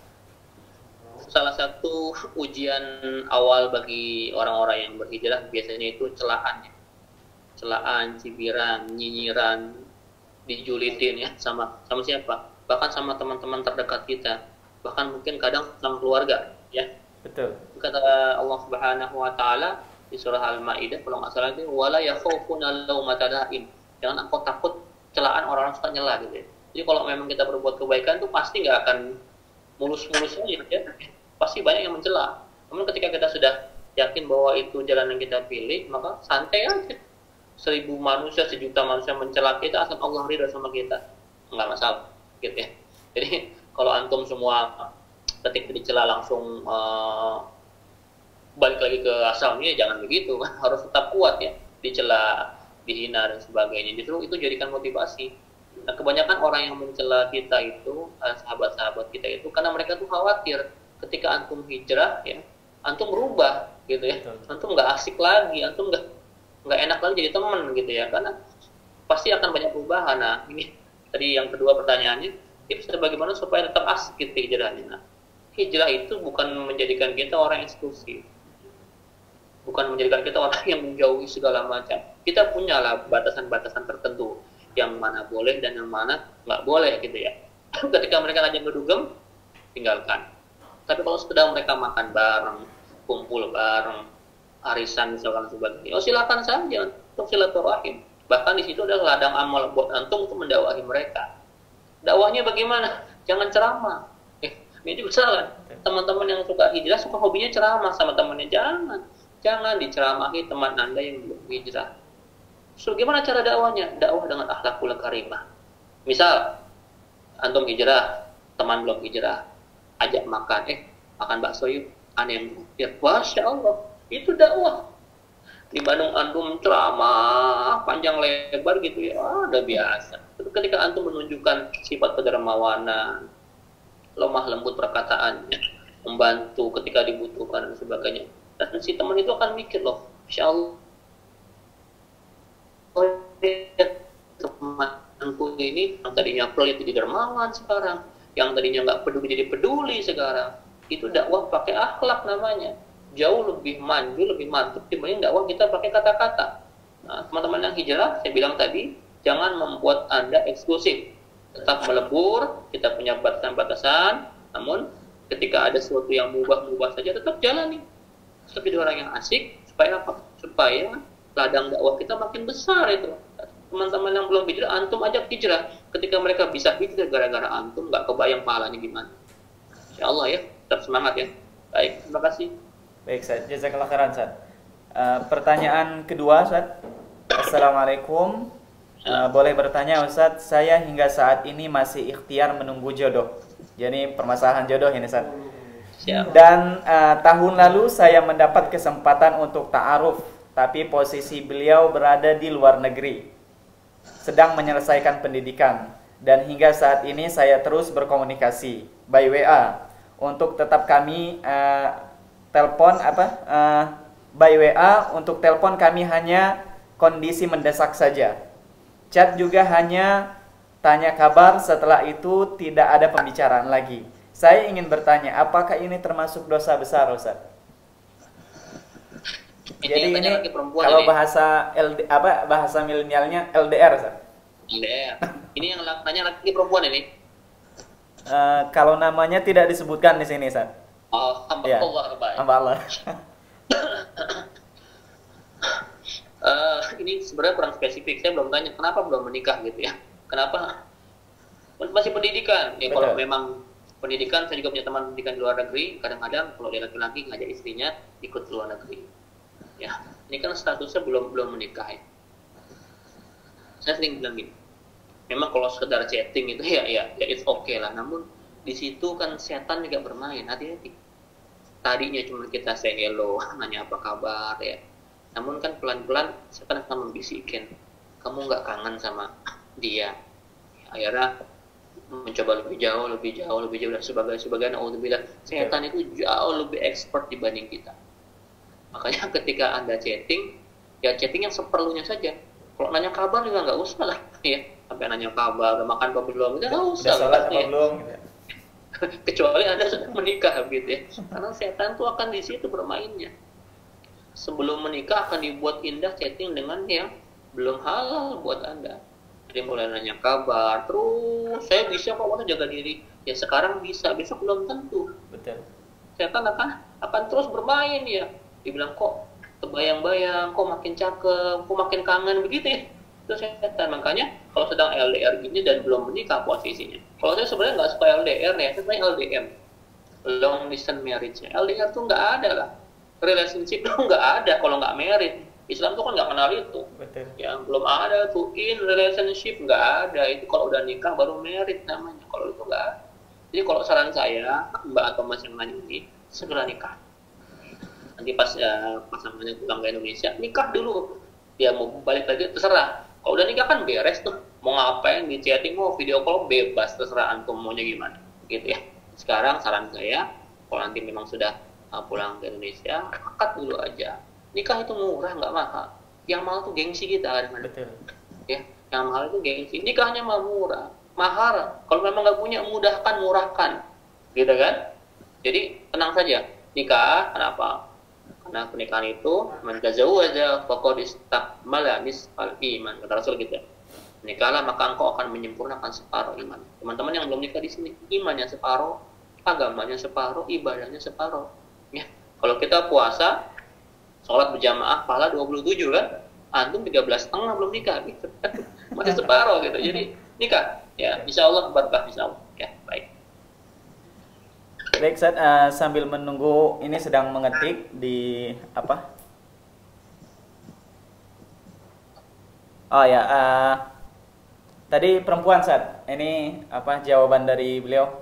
Salah satu ujian awal bagi orang-orang yang berhijrah biasanya itu celaan, cibiran, nyinyiran, dijulitin ya, sama siapa? Bahkan sama teman-teman terdekat kita, bahkan mungkin kadang sama keluarga ya. Betul. Kata Allah Subhanahu wa taala di surah Al-Maidah kalau nggak salah itu, wala yakhufuna laumata la'im. Jangan engkau takut celaan orang-orang suka nyela gitu ya. Jadi kalau memang kita berbuat kebaikan tuh pasti nggak akan mulus-mulus aja ya. Pasti banyak yang mencela. Namun ketika kita sudah yakin bahwa itu jalan yang kita pilih, maka santai aja. 1000 manusia, 1 juta manusia mencela kita, asal Allah ridha sama kita, nggak masalah gitu ya. Jadi kalau antum semua ketika dicela langsung balik lagi ke asalnya, jangan begitu. Harus tetap kuat ya, dicela, dihina dan sebagainya. Justru itu jadikan motivasi. Nah, kebanyakan orang yang mencela kita itu, sahabat-sahabat kita itu, karena mereka tuh khawatir ketika antum hijrah ya, antum berubah gitu ya. Antum nggak asik lagi, antum nggak enak lagi jadi teman gitu ya, karena pasti akan banyak perubahan. Nah, ini tadi yang kedua pertanyaannya, tips bagaimana supaya tetap asik gitu hijrahnya. Nah, hijrah itu bukan menjadikan kita orang eksklusif. bukan menjadikan kita orang yang menjauhi segala macam. Kita punyalah batasan-batasan tertentu yang mana boleh dan yang mana nggak boleh gitu ya. Ketika mereka ngajak ngedugem, tinggalkan. Tapi kalau sekedar mereka makan bareng, kumpul bareng, arisan misalkan sebagainya, oh silakan saja untuk silaturahim. Bahkan di situ ada ladang amal buat antum untuk mendakwahi mereka. Dakwahnya bagaimana? Jangan ceramah. Ini juga salah. Teman-teman yang suka hijrah, suka hobinya ceramah sama temannya. Jangan diceramahi teman Anda yang belum hijrah. So, gimana cara dakwahnya? Dakwah dengan akhlakul karimah. Misal, antum hijrah, teman belum hijrah, ajak makan, makan bakso yuk, aneh yang ya, Masya Allah, itu dakwah. Di Bandung antum ceramah panjang lebar gitu ya, udah biasa. Tapi ketika antum menunjukkan sifat kedermawanan, lemah lembut perkataannya, membantu ketika dibutuhkan dan sebagainya, dan si teman itu akan mikir loh, Masya Allah, temanku ini yang tadinya pelit jadi dermawan sekarang, yang tadinya nggak peduli jadi peduli sekarang. Itu dakwah pakai akhlak namanya, jauh lebih maju, lebih mantap dibanding dakwah kita pakai kata-kata. Nah, teman-teman yang hijrah, saya bilang tadi, jangan membuat Anda eksklusif, tetap melebur, kita punya batasan-batasan, namun ketika ada sesuatu yang mubah-mubah saja tetap jalani. Tetap jadi orang yang asik, supaya apa? Supaya ladang dakwah kita makin besar itu. Teman-teman yang belum hijrah, antum ajak hijrah. Ketika mereka bisa hijrah gara-gara antum, nggak kebayang pahalanya gimana. Insya Allah ya, tetap semangat ya. Baik, terima kasih. Baik, Ustaz. Jazakallah khairan, Ustaz. Pertanyaan kedua, Ustaz. Assalamualaikum. Boleh bertanya, Ustaz? Saya hingga saat ini masih ikhtiar menunggu jodoh. Jadi permasalahan jodoh ini, Ustaz. Dan tahun lalu saya mendapat kesempatan untuk ta'aruf, tapi posisi beliau berada di luar negeri, sedang menyelesaikan pendidikan. Dan hingga saat ini saya terus berkomunikasi by WA untuk tetap kami by WA untuk telepon kami hanya kondisi mendesak saja. Chat juga hanya tanya kabar, setelah itu tidak ada pembicaraan lagi. Saya ingin bertanya, apakah ini termasuk dosa besar, Ustaz? Jadi ini kalau bahasa bahasa milenialnya LDR, Ustaz. LDR. Ini yang nanya laki perempuan ini? Kalau namanya tidak disebutkan di sini, Ustaz. Oh, hamba ya. Allah, baik. Hamba Allah. Ini sebenarnya kurang spesifik. Saya belum tanya kenapa belum menikah gitu ya. Kenapa? Masih pendidikan. Ya, kalau memang pendidikan, saya juga punya teman pendidikan di luar negeri. Kadang-kadang kalau dia laki-laki ngajak istrinya ikut ke luar negeri. Ya, ini kan statusnya belum menikah ya. Saya sering bilang gini. Memang kalau sekedar chatting itu ya it's okay lah. Namun di situ kan setan juga bermain. Hati-hati. Tadinya cuma kita say hello, nanya apa kabar ya. Namun kan pelan-pelan setan akan membisikkan, kamu nggak kangen sama dia. Akhirnya mencoba lebih jauh dan sebagainya. Alhamdulillah, setan itu jauh lebih expert dibanding kita. Makanya ketika Anda chatting, ya chatting yang seperlunya saja. Kalau nanya kabar juga nggak usah lah, ya. Sampai nanya kabar, udah makan apa belum, nggak usah. Udah sholat apa ya. belum? Kecuali Anda sudah menikah gitu ya. Karena setan tuh akan di situ bermainnya. Sebelum menikah akan dibuat indah chatting dengan yang belum halal buat Anda. Jadi mulai nanya kabar, terus saya bisa kok waktu jaga diri. Ya sekarang bisa, besok belum tentu. Betul. Setan akan terus bermain ya. Dibilang kok kebayang-bayang, kok makin cakep, kok makin kangen begitu ya. Itu setan. Makanya kalau sedang LDR gini dan belum menikah posisinya. Kalau saya sebenarnya nggak suka LDR ya, saya suka LDM, long distance marriage. LDR tuh nggak ada lah. Relationship tuh nggak ada kalau nggak married. Islam tuh kan nggak kenal itu. Betul. Ya belum ada tuh in relationship, nggak ada. Itu kalau udah nikah baru married namanya. Kalau itu nggak ada. Jadi kalau saran saya, Mbak atau Mas yang nanya ini, segera nikah. Nanti pas pasangannya pulang ke Indonesia, nikah dulu. Dia mau balik lagi terserah. Kalau udah nikah kan beres tuh. Mau ngapain, di chatting, mau video call, bebas. Terserah antum maunya gimana. Gitu ya. Sekarang saran saya, kalau nanti memang sudah pulang ke Indonesia, akad dulu aja. Nikah itu murah, nggak mahal. Yang mahal tuh gengsi kita kan. Betul. Ya, yang mahal itu gengsi. Nikahnya mah murah. Mahal. Kalau memang nggak punya, murahkan. Gitu kan? Jadi tenang saja. Nikah, kenapa? Kan Nah, pernikahan itu man tazawwaja faqad istakmala nisfal iman. Kata Rasul gitu. Nikahlah maka engkau akan menyempurnakan separuh iman. Teman-teman yang belum nikah di sini, imannya separuh, agamanya separuh, ibadahnya separuh. Ya. Kalau kita puasa, sholat berjamaah, pahala 27 kan? Antum 13,5 belum nikah gitu. Masih separuh gitu. Jadi nikah. Ya, insya Allah berkah insya Allah. Ya, baik. Baik, Ustaz, sambil menunggu ini sedang mengetik di apa? Oh ya, tadi perempuan, Ustaz. Ini apa jawaban dari beliau?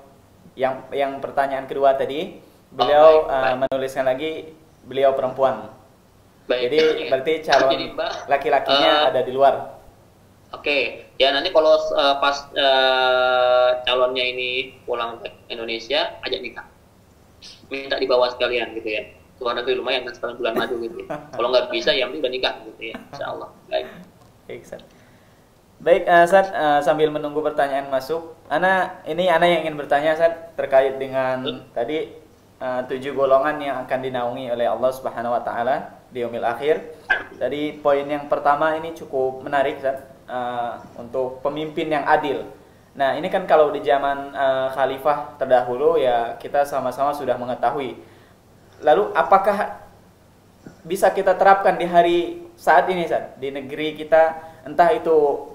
Yang pertanyaan kedua tadi, beliau menuliskan lagi beliau perempuan. Baik. Jadi berarti calon laki-lakinya ada di luar. Oke, ya nanti kalau pas calonnya ini pulang ke Indonesia, ajak nikah. Minta dibawa sekalian gitu ya. Luar negeri lumayan kan sekarang bulan madu gitu ya. Kalau nggak bisa ya mending udah nikah gitu ya. Insya Allah. Baik. Baik, Ustaz. Baik, Ustaz, sambil menunggu pertanyaan masuk, Ana yang ingin bertanya, Ustaz, terkait dengan tadi 7 golongan yang akan dinaungi oleh Allah Subhanahu wa taala di yaumil akhir. Tadi poin yang pertama ini cukup menarik, Ustaz. Untuk pemimpin yang adil. Nah, ini kan kalau di zaman khalifah terdahulu ya kita sama-sama sudah mengetahui. Lalu apakah bisa kita terapkan di hari saat ini, Ustaz, di negeri kita, entah itu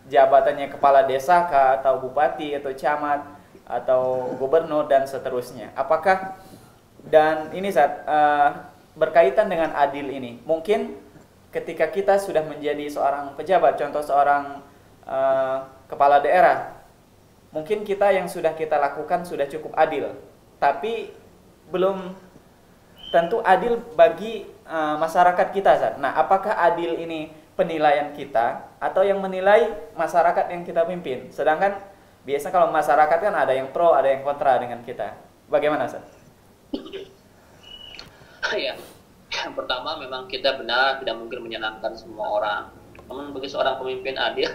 jabatannya kepala desa kah, atau bupati atau camat atau gubernur dan seterusnya. Apakah dan ini, Ustaz, berkaitan dengan adil ini. Mungkin ketika kita sudah menjadi seorang pejabat, contoh seorang kepala daerah, mungkin kita yang sudah kita lakukan sudah cukup adil, tapi belum tentu adil bagi masyarakat kita, Zat. Nah, apakah adil ini penilaian kita atau yang menilai masyarakat yang kita pimpin? Sedangkan biasa kalau masyarakat kan ada yang pro, ada yang kontra dengan kita. Bagaimana, Zat? Ya. Yang pertama memang kita benar tidak mungkin menyenangkan semua orang. Namun bagi seorang pemimpin adil,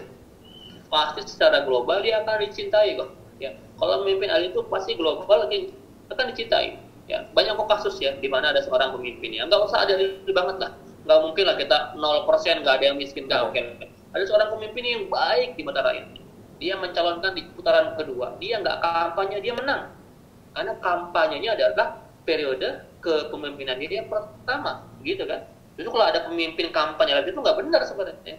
pasti secara global dia akan dicintai kok. Ya, kalau pemimpin adil itu pasti global akan dicintai. Ya, banyak kok kasus ya di mana ada seorang pemimpin ya, nggak usah adil banget lah. Nggak mungkin lah kita 0% nggak ada yang miskin, nggak oke. Ada seorang pemimpin yang baik di mata rakyat. Dia mencalonkan di putaran kedua, dia nggak kampanye, dia menang. Karena kampanyenya adalah periode kepemimpinan dia pertama, gitu kan? Justru kalau ada pemimpin kampanye lagi itu nggak benar sebenarnya.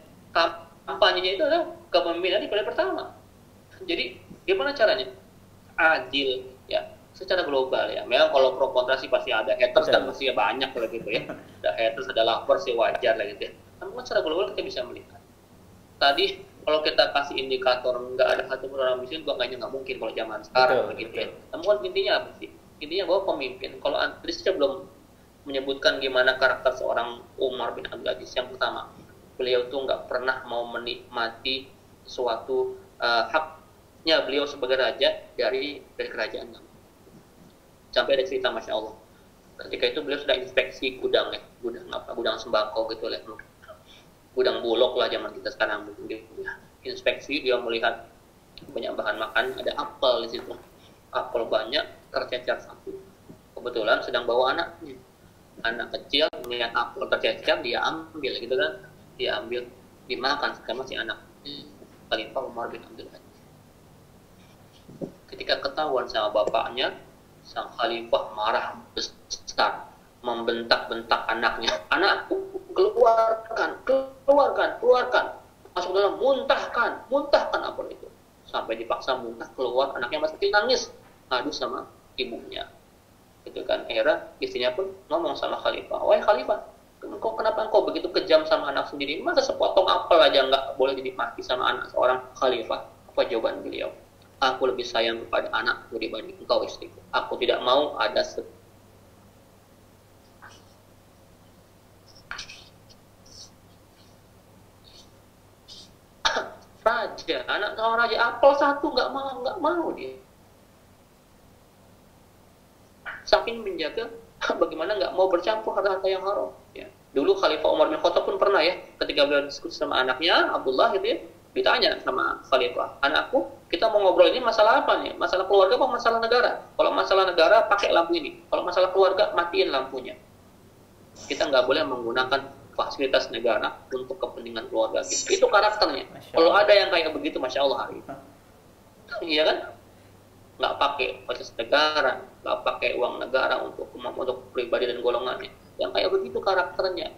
Kampanyenya itu adalah kepemimpinan di periode pertama. Jadi gimana caranya? Adil, ya, secara global ya. Memang kalau pro kontra sih pasti ada, haters kan masih banyak lah gitu ya. Ada haters, ada lovers sih wajar lah gitu ya. Namun secara global kita bisa melihat. Tadi kalau kita kasih indikator nggak ada satu orang miskin, nggak mungkin kalau zaman sekarang begitu ya. Namun intinya apa sih? Intinya bahwa pemimpin, kalau Andri saya belum menyebutkan gimana karakter seorang Umar bin Abdul Aziz. Yang pertama, beliau tuh nggak pernah mau menikmati suatu haknya beliau sebagai raja dari kerajaan. Sampai ada cerita, Masya Allah, ketika itu beliau sudah inspeksi gudang sembako gitu lah, gudang bulog lah zaman kita sekarang gitu. Inspeksi, dia melihat banyak bahan makan, ada apel di situ. Apel banyak, tercecer satu. Kebetulan sedang bawa anaknya. Anak kecil melihat apel tercecer, dia ambil gitu kan. Dia ambil, dimakan sama si anak. Khalifah Umar bin Abdul Aziz. Ketika ketahuan sama bapaknya, sang khalifah marah besar, membentak-bentak anaknya. Anakku, keluarkan. Masuk dalam, muntahkan apel itu. Sampai dipaksa muntah, keluar, anaknya masih nangis. Ngadu sama ibunya, gitu kan. Akhirnya istrinya pun ngomong sama khalifah, wahai khalifah, kenapa engkau begitu kejam sama anak sendiri? Masa sepotong apel aja nggak boleh dinikmati sama anak seorang khalifah? Apa jawaban beliau? Aku lebih sayang kepada anakku dibanding engkau istriku. Aku tidak mau ada raja, anak seorang raja, apel satu nggak mau dia. Saking menjaga bagaimana nggak mau bercampur harta-harta yang haram. Ya. Dulu Khalifah Umar bin Khattab pun pernah ya, ketika beliau diskusi sama anaknya Abdullah gitu ya, ditanya sama Khalifah, anakku, kita mau ngobrol ini masalah apa nih? Masalah keluarga apa masalah negara? Kalau masalah negara pakai lampu ini, kalau masalah keluarga matiin lampunya. Kita nggak boleh menggunakan fasilitas negara untuk kepentingan keluarga kita. Itu karakternya. Kalau ada yang kayak begitu, Masya Allah hari ini. Iya kan? Nggak pakai fasilitas negara, nggak pakai uang negara untuk pribadi dan golongannya. Yang kayak begitu karakternya.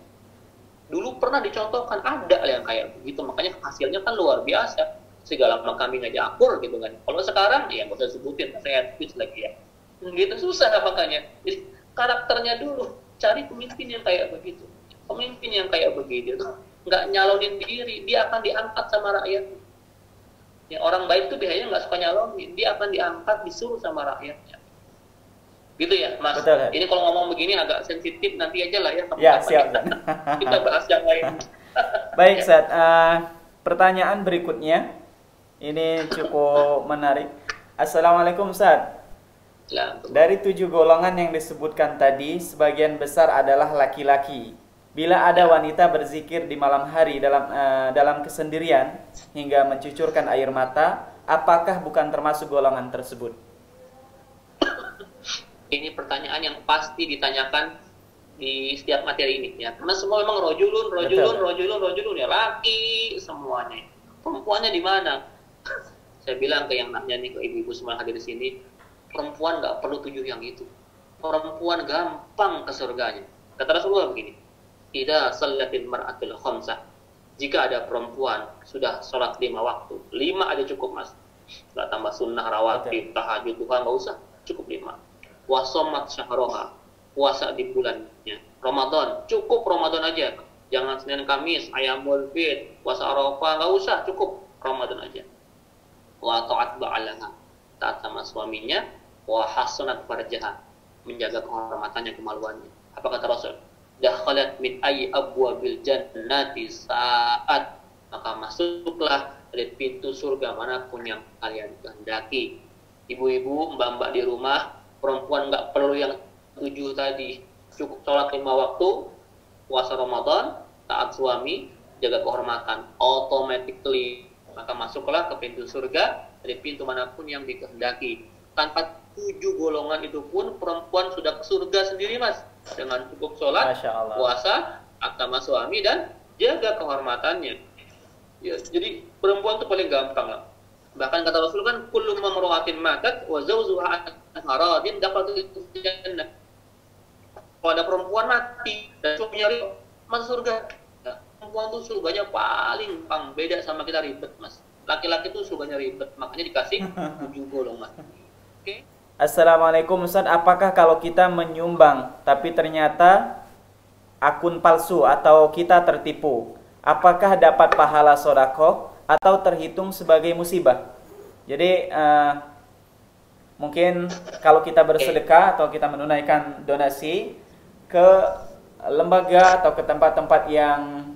Dulu pernah dicontohkan ada yang kayak begitu, makanya hasilnya kan luar biasa. Segala kambing aja akur gitu kan. Kalau sekarang ya nggak usah sebutin, saya tweet lagi ya. Gitu susah makanya. Jadi karakternya dulu, cari pemimpin yang kayak begitu. Pemimpin yang kayak begitu nggak nyalonin diri, dia akan diangkat sama rakyat. Ya, orang baik itu biasanya nggak suka nyalonin, dia akan diangkat, disuruh sama rakyatnya. Gitu ya, Mas. Betul, ini kalau ngomong begini agak sensitif, nanti aja lah ya. Ya, siap. Kita bahas yang lain. Baik, Ustaz. Pertanyaan berikutnya, ini cukup menarik. Assalamualaikum, Ustaz. Dari 7 golongan yang disebutkan tadi, sebagian besar adalah laki-laki. Bila ada wanita berzikir di malam hari dalam kesendirian hingga mencucurkan air mata, apakah bukan termasuk golongan tersebut? Ini pertanyaan yang pasti ditanyakan di setiap materi ini ya, karena semua memang rojulun ya, laki semuanya. Perempuannya di mana? Saya bilang ke yang nanya nih, ke ibu-ibu semua hadir di sini, perempuan nggak perlu 7 yang itu. Perempuan gampang ke surganya. Kata Rasulullah begini, "Idza shallatil mar'atul khamsah." Jika ada perempuan sudah sholat 5 waktu, 5 aja cukup, Mas. Nggak tambah sunnah, rawatib, tahajud, duha, nggak usah, cukup 5. Wasomat syahroha, puasa di bulannya. Ramadan, cukup Ramadan aja. Jangan Senin Kamis, Ayamul Bid, puasa Arafah, nggak usah, cukup Ramadan aja. Wa ta'at ba'alaha, taat sama suaminya. Wa hasanat farjaha, menjaga kehormatannya, kemaluannya. Apa kata Rasul? Dakhalat min ayyi abwabil jannati saat, maka masuklah dari pintu surga manapun yang kalian kehendaki. Ibu-ibu, mbak-mbak di rumah, perempuan nggak perlu yang 7 tadi, cukup sholat 5 waktu, puasa Ramadan, taat suami, jaga kehormatan, automatically maka masuklah ke pintu surga dari pintu manapun yang dikehendaki. Tanpa 7 golongan itu pun perempuan sudah ke surga sendiri, Mas, dengan cukup sholat, puasa, taat sama suami, dan jaga kehormatannya. Ya, jadi perempuan itu paling gampang lah. Bahkan kata Rasul kan, kullu mamru'atin matat wa zawjuha haradin dakhalat jannah. Kalau ada perempuan mati dan suaminya masuk surga. Nah, perempuan itu surganya paling gampang, beda sama kita ribet, Mas. Laki-laki itu surganya ribet, makanya dikasih 7 golongan. Oke. Assalamualaikum, Ustaz. Apakah kalau kita menyumbang tapi ternyata akun palsu atau kita tertipu, apakah dapat pahala sedekah atau terhitung sebagai musibah? Jadi mungkin kalau kita bersedekah atau kita menunaikan donasi ke lembaga atau ke tempat-tempat yang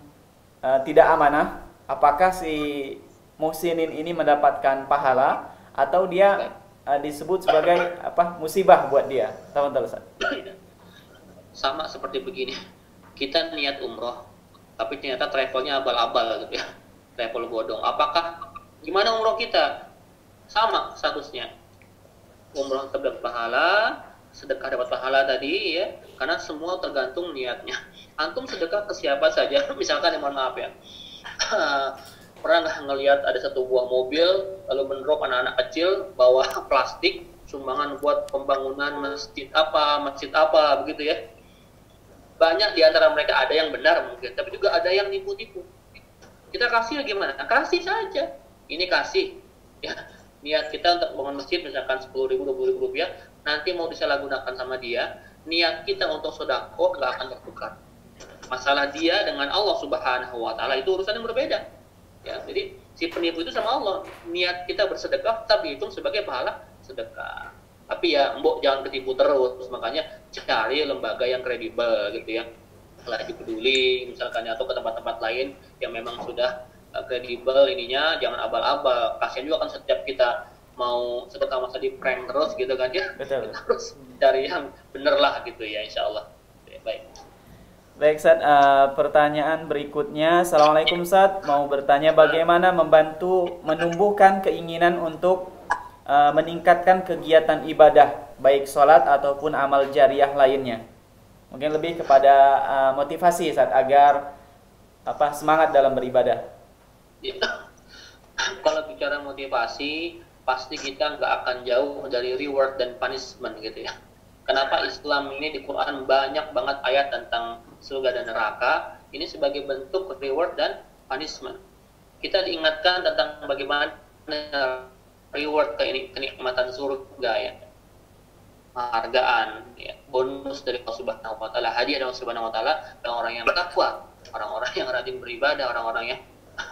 tidak amanah, apakah si muhsinin ini mendapatkan pahala atau dia disebut sebagai musibah buat dia? Tafadhal, Ustaz. Sama seperti begini, kita niat umroh tapi ternyata travelnya abal-abal gitu ya, travel bodong. Apakah gimana umroh kita? Sama statusnya, umroh dapat pahala, sedekah dapat pahala tadi ya, karena semua tergantung niatnya. Antum sedekah ke siapa saja, misalkan, mohon maaf ya, pernah nggak ngelihat ada satu buah mobil lalu mendrop anak-anak kecil bawa plastik sumbangan buat pembangunan masjid apa begitu ya. Banyak di antara mereka ada yang benar mungkin, tapi juga ada yang nipu-nipu. Kita kasih gimana? Kasih saja. Ini kasih. Ya, niat kita untuk bangun masjid misalkan 10.000, 20.000 rupiah, nanti mau disalahgunakan sama dia, niat kita untuk sedekah nggak akan tertukar. Masalah dia dengan Allah Subhanahu wa taala itu urusan yang berbeda. Ya, jadi si penipu itu sama Allah. Niat kita bersedekah tapi hitung sebagai pahala sedekah. Tapi ya, mbok jangan ketipu terus, makanya cari lembaga yang kredibel gitu ya. Lagi Peduli misalkan, atau ke tempat-tempat lain yang memang sudah kredibel ininya, jangan abal-abal. Kasian juga kan setiap kita mau sedekah masa di prank terus gitu kan ya. Betul. Kita harus cari yang bener lah gitu ya, insyaallah. Baik. Baik, Ustaz, pertanyaan berikutnya. Assalamualaikum, Ustaz. Mau bertanya bagaimana membantu menumbuhkan keinginan untuk meningkatkan kegiatan ibadah, baik sholat ataupun amal jariah lainnya. Mungkin lebih kepada motivasi Ustaz agar semangat dalam beribadah. Ya. Kalau bicara motivasi, pasti kita nggak akan jauh dari reward dan punishment gitu ya. Kenapa Islam ini di Quran banyak banget ayat tentang surga dan neraka? Ini sebagai bentuk reward dan punishment. Kita diingatkan tentang bagaimana reward kenikmatan surga ya, penghargaan, ya, bonus dari Allah Subhanahu Wa Taala, hadiah dari Allah Subhanahu Wa Taala orang-orang yang bertakwa, orang-orang yang rajin beribadah, orang-orang yang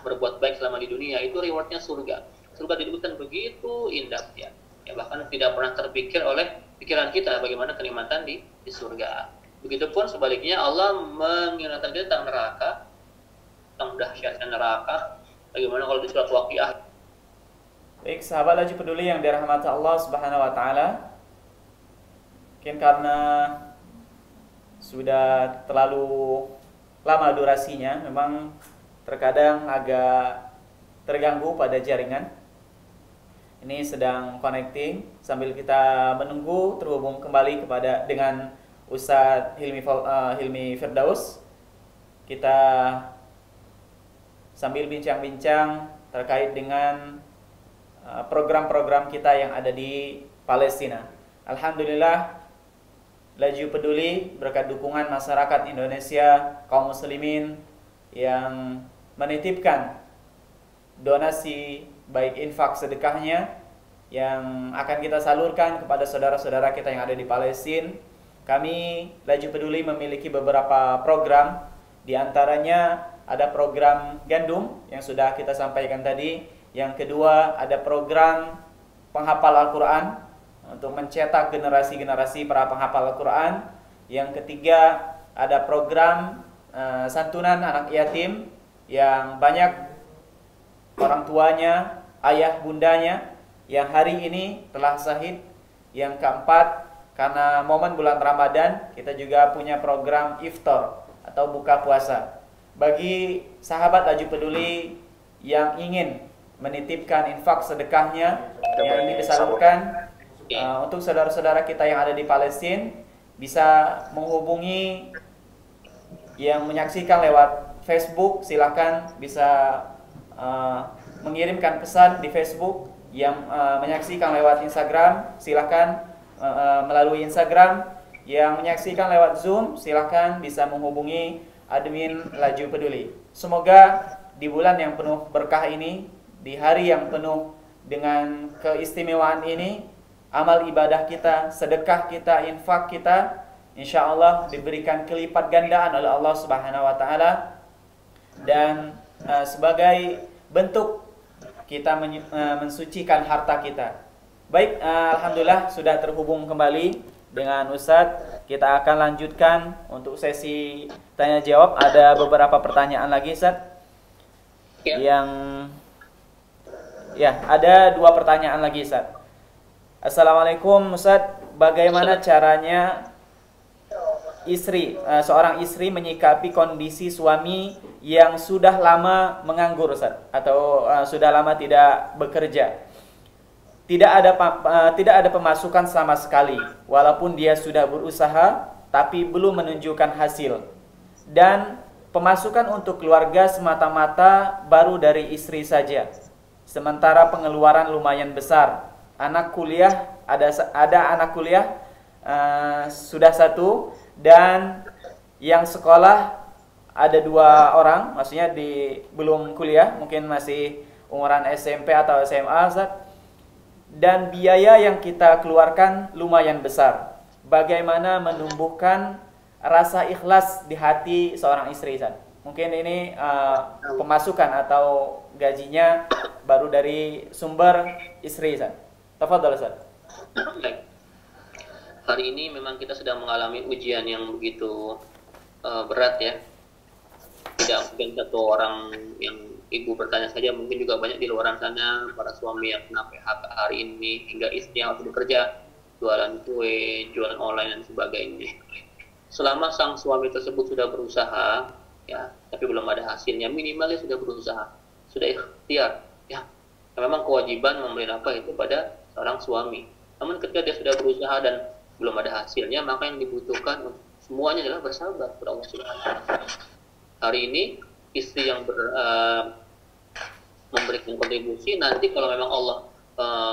berbuat baik selama di dunia, itu rewardnya surga. Surga disebutkan begitu indah ya. Bahkan tidak pernah terpikir oleh pikiran kita bagaimana kenikmatan di surga. Begitupun sebaliknya Allah mengingatkan kita tentang neraka, tentang dahsyatnya neraka. Bagaimana kalau di surat Waqiah. Baik, sahabat Laju Peduli yang dirahmati Allah Subhanahu Wa Taala, mungkin karena sudah terlalu lama durasinya, memang terkadang agak terganggu pada jaringan. Ini sedang connecting sambil kita menunggu terhubung kembali dengan Ustadz Hilmi Firdaus. Kita sambil bincang-bincang terkait dengan program-program kita yang ada di Palestina. Alhamdulillah, Laju Peduli berkat dukungan masyarakat Indonesia, kaum muslimin yang menitipkan donasi baik infak sedekahnya yang akan kita salurkan kepada saudara-saudara kita yang ada di Palestina. Kami Laju Peduli memiliki beberapa program, di antaranya ada program gandum yang sudah kita sampaikan tadi. Yang kedua ada program penghafal Al-Quran untuk mencetak generasi-generasi para penghafal Al-Quran. Yang ketiga ada program santunan anak yatim yang banyak orang tuanya, ayah bundanya yang hari ini telah syahid. Yang keempat, karena momen bulan Ramadan, kita juga punya program iftar atau buka puasa. Bagi sahabat Laju Peduli yang ingin menitipkan infak sedekahnya yang ingin disalurkan untuk saudara-saudara kita yang ada di Palestina, bisa menghubungi yang menyaksikan lewat Facebook. Silakan bisa mengirimkan pesan di Facebook. Yang menyaksikan lewat Instagram, silakan melalui Instagram. Yang menyaksikan lewat Zoom, silakan bisa menghubungi admin Laju Peduli. Semoga di bulan yang penuh berkah ini, di hari yang penuh dengan keistimewaan ini, amal ibadah kita, sedekah kita, infak kita, insya Allah diberikan kelipat gandaan oleh Allah Subhanahu Wa Taala. Dan sebagai bentuk kita mensucikan harta kita. Baik, alhamdulillah sudah terhubung kembali dengan Ustadz. Kita akan lanjutkan untuk sesi tanya jawab. Ada beberapa pertanyaan lagi, Ustadz. Ada 2 pertanyaan lagi, Ustadz. Assalamualaikum, Ustadz. Bagaimana caranya seorang istri menyikapi kondisi suami yang sudah lama menganggur, Ustaz, atau sudah lama tidak bekerja, tidak ada pemasukan sama sekali, walaupun dia sudah berusaha tapi belum menunjukkan hasil, dan pemasukan untuk keluarga semata-mata baru dari istri saja, sementara pengeluaran lumayan besar. Anak kuliah ada anak kuliah sudah 1, dan yang sekolah ada 2 orang, maksudnya belum kuliah, mungkin masih umuran SMP atau SMA, Ustaz. Dan biaya yang kita keluarkan lumayan besar. Bagaimana menumbuhkan rasa ikhlas di hati seorang istri, Ustaz? Mungkin ini pemasukan atau gajinya baru dari sumber istri, Ustaz. Tafadhol, Ustaz. Hari ini memang kita sedang mengalami ujian yang begitu berat ya. Tidak mungkin satu orang yang ibu bertanya saja, mungkin juga banyak di luar sana para suami yang kena PHK hari ini, hingga istri yang harus bekerja, jualan kue, jualan online dan sebagainya. Selama sang suami tersebut sudah berusaha, ya, tapi belum ada hasilnya, minimal dia sudah berusaha, sudah ikhtiar, ya. Memang kewajiban memberi nafkah itu pada seorang suami. Namun ketika dia sudah berusaha dan belum ada hasilnya, maka yang dibutuhkan semuanya adalah bersabar kepada Allah Subhanahu wa taala. Hari ini istri yang memberikan kontribusi, nanti kalau memang Allah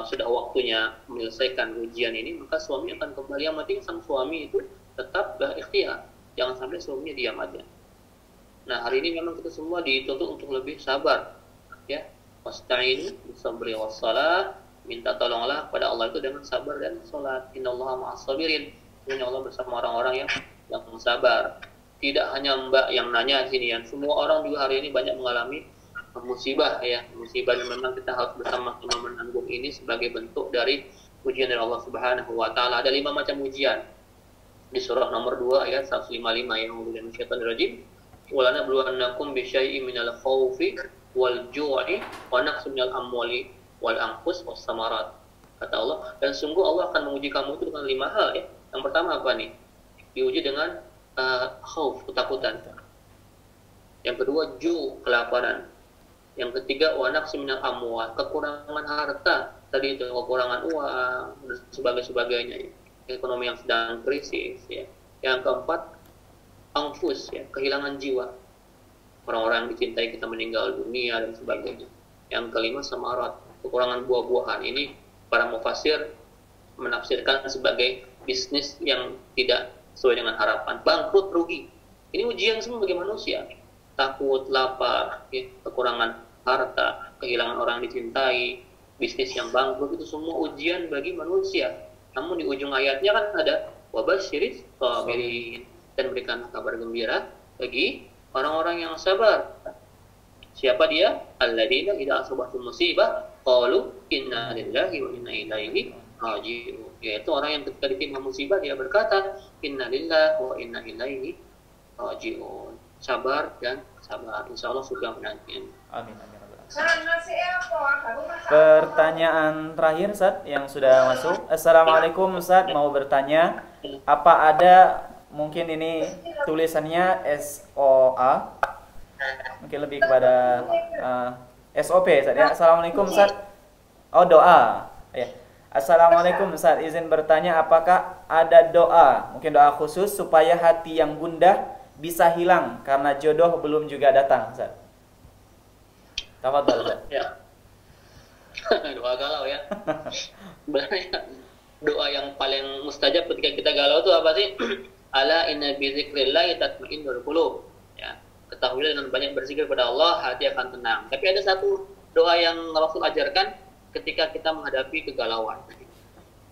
sudah waktunya menyelesaikan ujian ini, maka suami akan kembali. Yang penting sang suami itu tetap berikhtiar, jangan sampai suaminya diam aja. Nah, hari ini memang kita semua dituntut untuk lebih sabar, ya. Wasta'inu bisabri wassalah, minta tolonglah pada Allah itu dengan sabar dan salat. Innallaha ma'as sabirin. Sesungguhnya Allah bersama orang-orang yang sabar. Tidak hanya Mbak yang nanya sini, yang semua orang juga hari ini banyak mengalami musibah, ya. Musibah yang memang kita harus bersama-sama menanggung ini sebagai bentuk dari ujian dari Allah Subhanahu wa taala. Ada 5 macam ujian. Di surah nomor 2 ayat 155, yang kemudian syaitanir rajim, "Wa lanabluwannakum bisyai'in minal khaufi wal ju'i wa naqsin minal amwali wal anfus was samarat." Kata Allah, dan sungguh Allah akan menguji kamu itu dengan 5 hal, ya. Yang pertama apa nih? Diuji dengan khauf, ketakutan. Yang kedua, kelaparan. Yang ketiga, wa naqsin minal amwal, kekurangan harta. Tadi itu kekurangan uang dan sebagainya, ya. Ekonomi yang sedang krisis, ya. Yang keempat, anfus, ya, kehilangan jiwa. Orang-orang yang dicintai kita meninggal dunia dan sebagainya. Yang kelima, samarat, kekurangan buah-buahan. Ini para mufasir menafsirkan sebagai bisnis yang tidak sesuai dengan harapan, bangkrut, rugi. Ini ujian semua bagi manusia. Takut, lapar, ya, kekurangan harta, kehilangan orang dicintai, bisnis yang bangkrut, itu semua ujian bagi manusia. Namun di ujung ayatnya kan ada wabasyiris sabirin, dan berikan kabar gembira bagi orang-orang yang sabar. Siapa dia? Alladzina idza asabathum musibah qalu inna lillahi wa inna ilaihi raji'un. Yaitu orang yang ketika ditimpa musibah dia berkata inna lillahi wa inna ilaihi raji'un. Sabar dan sabar. Insyaallah surga menanti. Amin. Pertanyaan terakhir, Ustaz, yang sudah masuk. Assalamualaikum, Ustaz, mau bertanya, apa ada, mungkin ini tulisannya SOA, mungkin lebih kepada SOP, Ustaz, ya. Assalamualaikum, Ustaz. Oh, doa. Ya. Assalamualaikum, Ustaz, izin bertanya, apakah ada doa, mungkin doa khusus supaya hati yang gundah bisa hilang karena jodoh belum juga datang, Ustaz? Tafadhol, Ustaz. Ya. Doa galau, ya. Sebenarnya doa yang paling mustajab ketika kita galau itu apa sih? Ala inna bi dzikrillah tatma'innul qulub. Ya. Ketahuilah dengan banyak berzikir kepada Allah hati akan tenang. Tapi ada satu doa yang Rasul ajarkan ketika kita menghadapi kegalauan.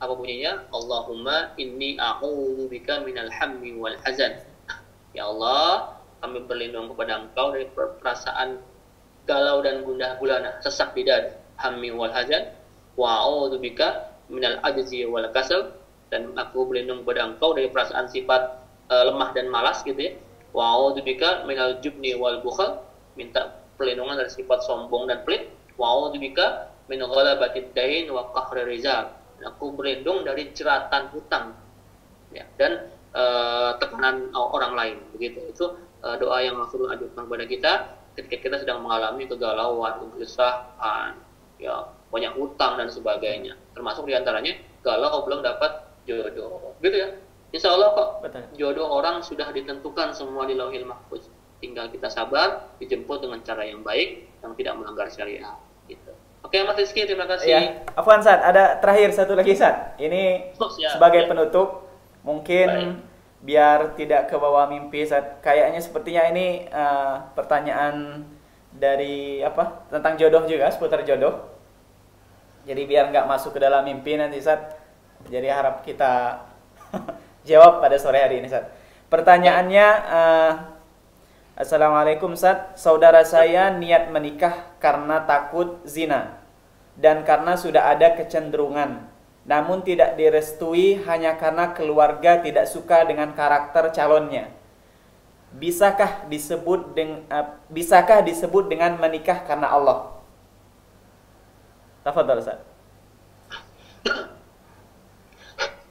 Apa bunyinya? Allahumma inni a'udzubika minal hammi wal hazan. Ya Allah, kami berlindung kepada Engkau dari perasaan galau dan gundah gulana, sesak di dada, hammi wal hazan, wa a'udzubika minal ajzi wal kasal, dan aku berlindung kepada Engkau dari perasaan sifat lemah dan malas, gitu, ya. Wa a'udzubika minal jubni wal bukhal, minta perlindungan dari sifat sombong dan pelit. Wa a'udzubika min ghalabatid dain wa qahri rizal, aku berlindung dari jeratan hutang, ya, dan tekanan orang lain, begitu. Itu doa yang Rasulullah ajarkan kepada kita ketika kita sedang mengalami kegalauan, kegelisahan, ya, banyak hutang dan sebagainya. Termasuk diantaranya galau belum dapat jodoh, gitu, ya. Insya Allah kok jodoh orang sudah ditentukan semua di Lauhil Mahfuz. Tinggal kita sabar, dijemput dengan cara yang baik, yang tidak melanggar syariat, gitu. Oke, Mas Rizky, terima kasih. Ya, Afwan, Ustaz, ada terakhir satu lagi, Ustaz. Ini sebagai penutup, mungkin biar tidak ke bawah mimpi, Ustaz. Kayaknya sepertinya ini pertanyaan dari apa? Tentang jodoh juga, seputar jodoh. Jadi biar nggak masuk ke dalam mimpi nanti, Ustaz. Jadi harap kita jawab pada sore hari ini, Ustaz. Pertanyaannya, Assalamualaikum, Ustaz. Saudara saya niat menikah karena takut zina dan karena sudah ada kecenderungan, namun tidak direstui hanya karena keluarga tidak suka dengan karakter calonnya. Bisakah disebut dengan menikah karena Allah? Tafadhol, Ustaz.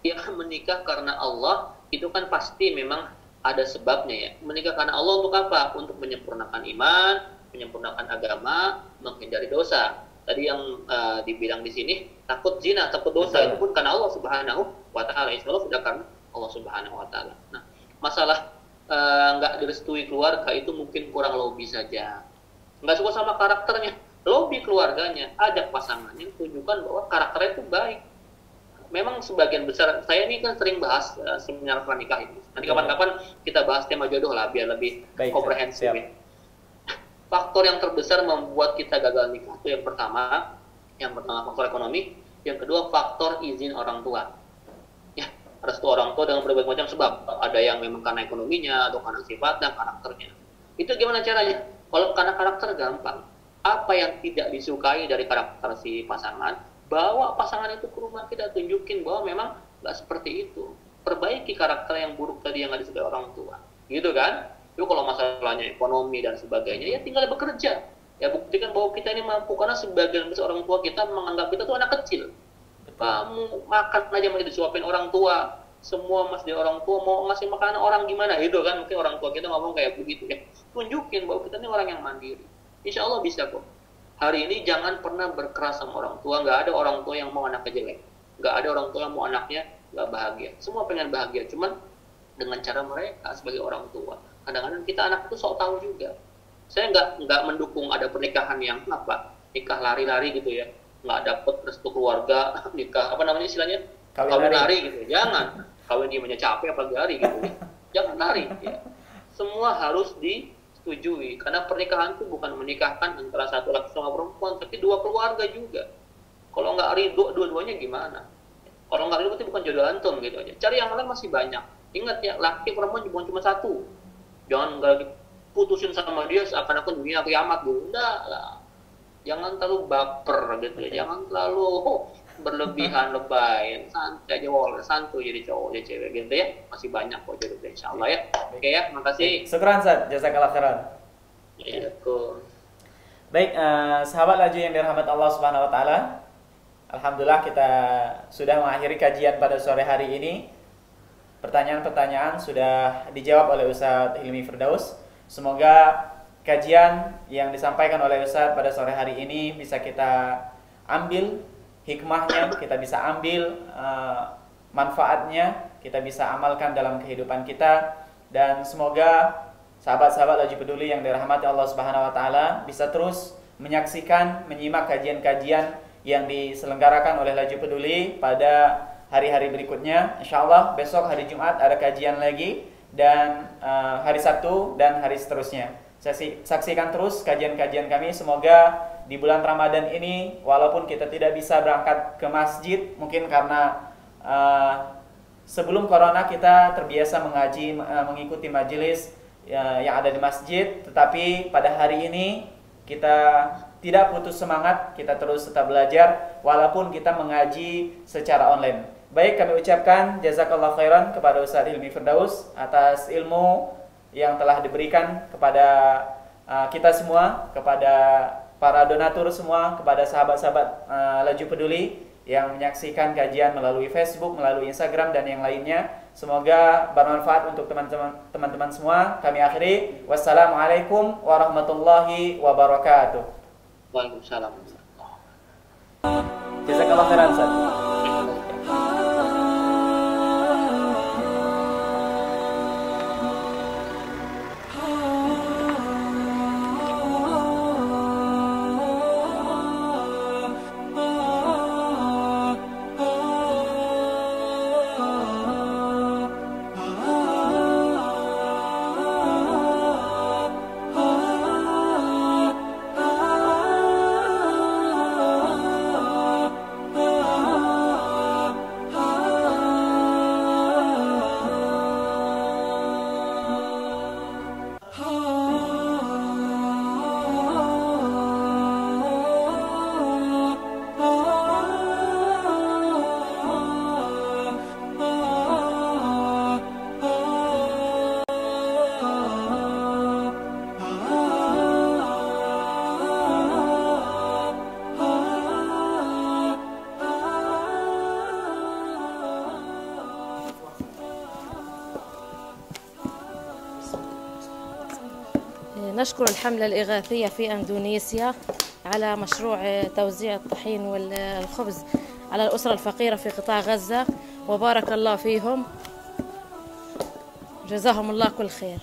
Ya, menikah karena Allah itu kan pasti memang ada sebabnya, ya. Menikah karena Allah untuk apa? Untuk menyempurnakan iman, menyempurnakan agama, menghindari dosa. Tadi yang dibilang di sini takut zina, takut dosa, itu pun karena Allah Subhanahu wa taala. Insyaallah sudah karena Allah Subhanahu wa taala. Nah, masalah nggak direstui keluarga itu mungkin kurang lobby saja. Nggak suka sama karakternya, lobby keluarganya, ajak pasangannya, tunjukkan bahwa karakternya itu baik. Memang sebagian besar, saya ini kan sering bahas seminar pernikah ini. Nanti kapan-kapan kita bahas tema jodoh lah, biar lebih komprehensif. Ya. Faktor yang terbesar membuat kita gagal nikah itu yang pertama faktor ekonomi, yang kedua faktor izin orang tua. Ya, restu orang tua dengan berbagai macam sebab. Ada yang memang karena ekonominya, atau karena sifatnya, karakternya. Itu gimana caranya? Kalau karena karakter gampang. Apa yang tidak disukai dari karakter si pasangan, bawa pasangan itu ke rumah, kita tunjukin bahwa memang nggak seperti itu. Perbaiki karakter yang buruk tadi yang nggak disukai orang tua. Gitu kan? Itu kalau masalahnya ekonomi dan sebagainya, ya tinggal bekerja. Ya buktikan bahwa kita ini mampu, karena sebagian besar orang tua kita menganggap kita tuh anak kecil. Kamu makan aja masih disuapin orang tua, semua masih orang tua, mau ngasih makanan orang gimana, gitu kan? Mungkin orang tua kita ngomong kayak begitu ya. Tunjukin bahwa kita ini orang yang mandiri. Insya Allah bisa kok. Hari ini jangan pernah berkeras sama orang tua. Nggak ada orang tua yang mau anaknya jelek. Nggak ada orang tua yang mau anaknya nggak bahagia. Semua pengen bahagia, cuman dengan cara mereka sebagai orang tua. Kadang-kadang kita anak itu sok tahu juga. Saya nggak mendukung ada pernikahan yang nikah lari-lari gitu ya, nggak dapet restu keluarga, nikah apa namanya istilahnya, kawin lari gitu. Jangan kawin dia capek apalagi lari gitu ya. Jangan lari ya. Semua harus disetujui, karena pernikahan itu bukan menikahkan antara satu laki sama perempuan, tapi dua keluarga juga. Kalau nggak ridho dua-duanya gimana? Kalau nggak ridho berarti bukan jodoh antum gitu aja. Cari yang lain masih banyak. Ingat ya, laki perempuan bukan cuma satu. Jangan nggak putusin sama dia seakan-akan dunia kiamat dulu. Enggak lah. Jangan terlalu baper gitu ya. Jangan terlalu berlebihan lebay. Santai aja, santuy jadi cowok jadi cewek gitu ya. Masih banyak kok jodoh insyaallah ya. Oke ya, makasih. Syukran Ustaz, jazakallah khairan. Ya, cool. Baik, sahabat laju yang dirahmati Allah Subhanahu wa taala. Alhamdulillah kita sudah mengakhiri kajian pada sore hari ini. Pertanyaan-pertanyaan sudah dijawab oleh Ustaz Hilmi Firdaus. Semoga kajian yang disampaikan oleh Ustaz pada sore hari ini bisa kita ambil hikmahnya, kita bisa ambil manfaatnya, kita bisa amalkan dalam kehidupan kita, dan semoga sahabat-sahabat Laju Peduli yang dirahmati Allah Subhanahu wa taala bisa terus menyaksikan, menyimak kajian-kajian yang diselenggarakan oleh Laju Peduli pada hari-hari berikutnya. Insyaallah besok hari Jumat ada kajian lagi, dan hari Sabtu dan hari seterusnya. Saksikan terus kajian-kajian kami. Semoga di bulan Ramadan ini, walaupun kita tidak bisa berangkat ke masjid, mungkin karena sebelum corona kita terbiasa mengikuti majelis yang ada di masjid, tetapi pada hari ini kita tidak putus semangat, kita terus tetap belajar walaupun kita mengaji secara online. Baik, kami ucapkan jazakallah khairan kepada Ustaz Hilmi Firdaus atas ilmu yang telah diberikan kepada kita semua, kepada para donatur semua, kepada sahabat-sahabat Laju Peduli yang menyaksikan kajian melalui Facebook, melalui Instagram dan yang lainnya. Semoga bermanfaat untuk teman-teman semua. Kami akhiri. Wassalamualaikum warahmatullahi wabarakatuh. Waalaikumsalam. Jazakallah khairan Ustaz. نشكر الحملة الإغاثية في أندونيسيا على مشروع توزيع الطحين والخبز على الأسرة الفقيرة في قطاع غزة، وبارك الله فيهم. جزاهم الله كل خير.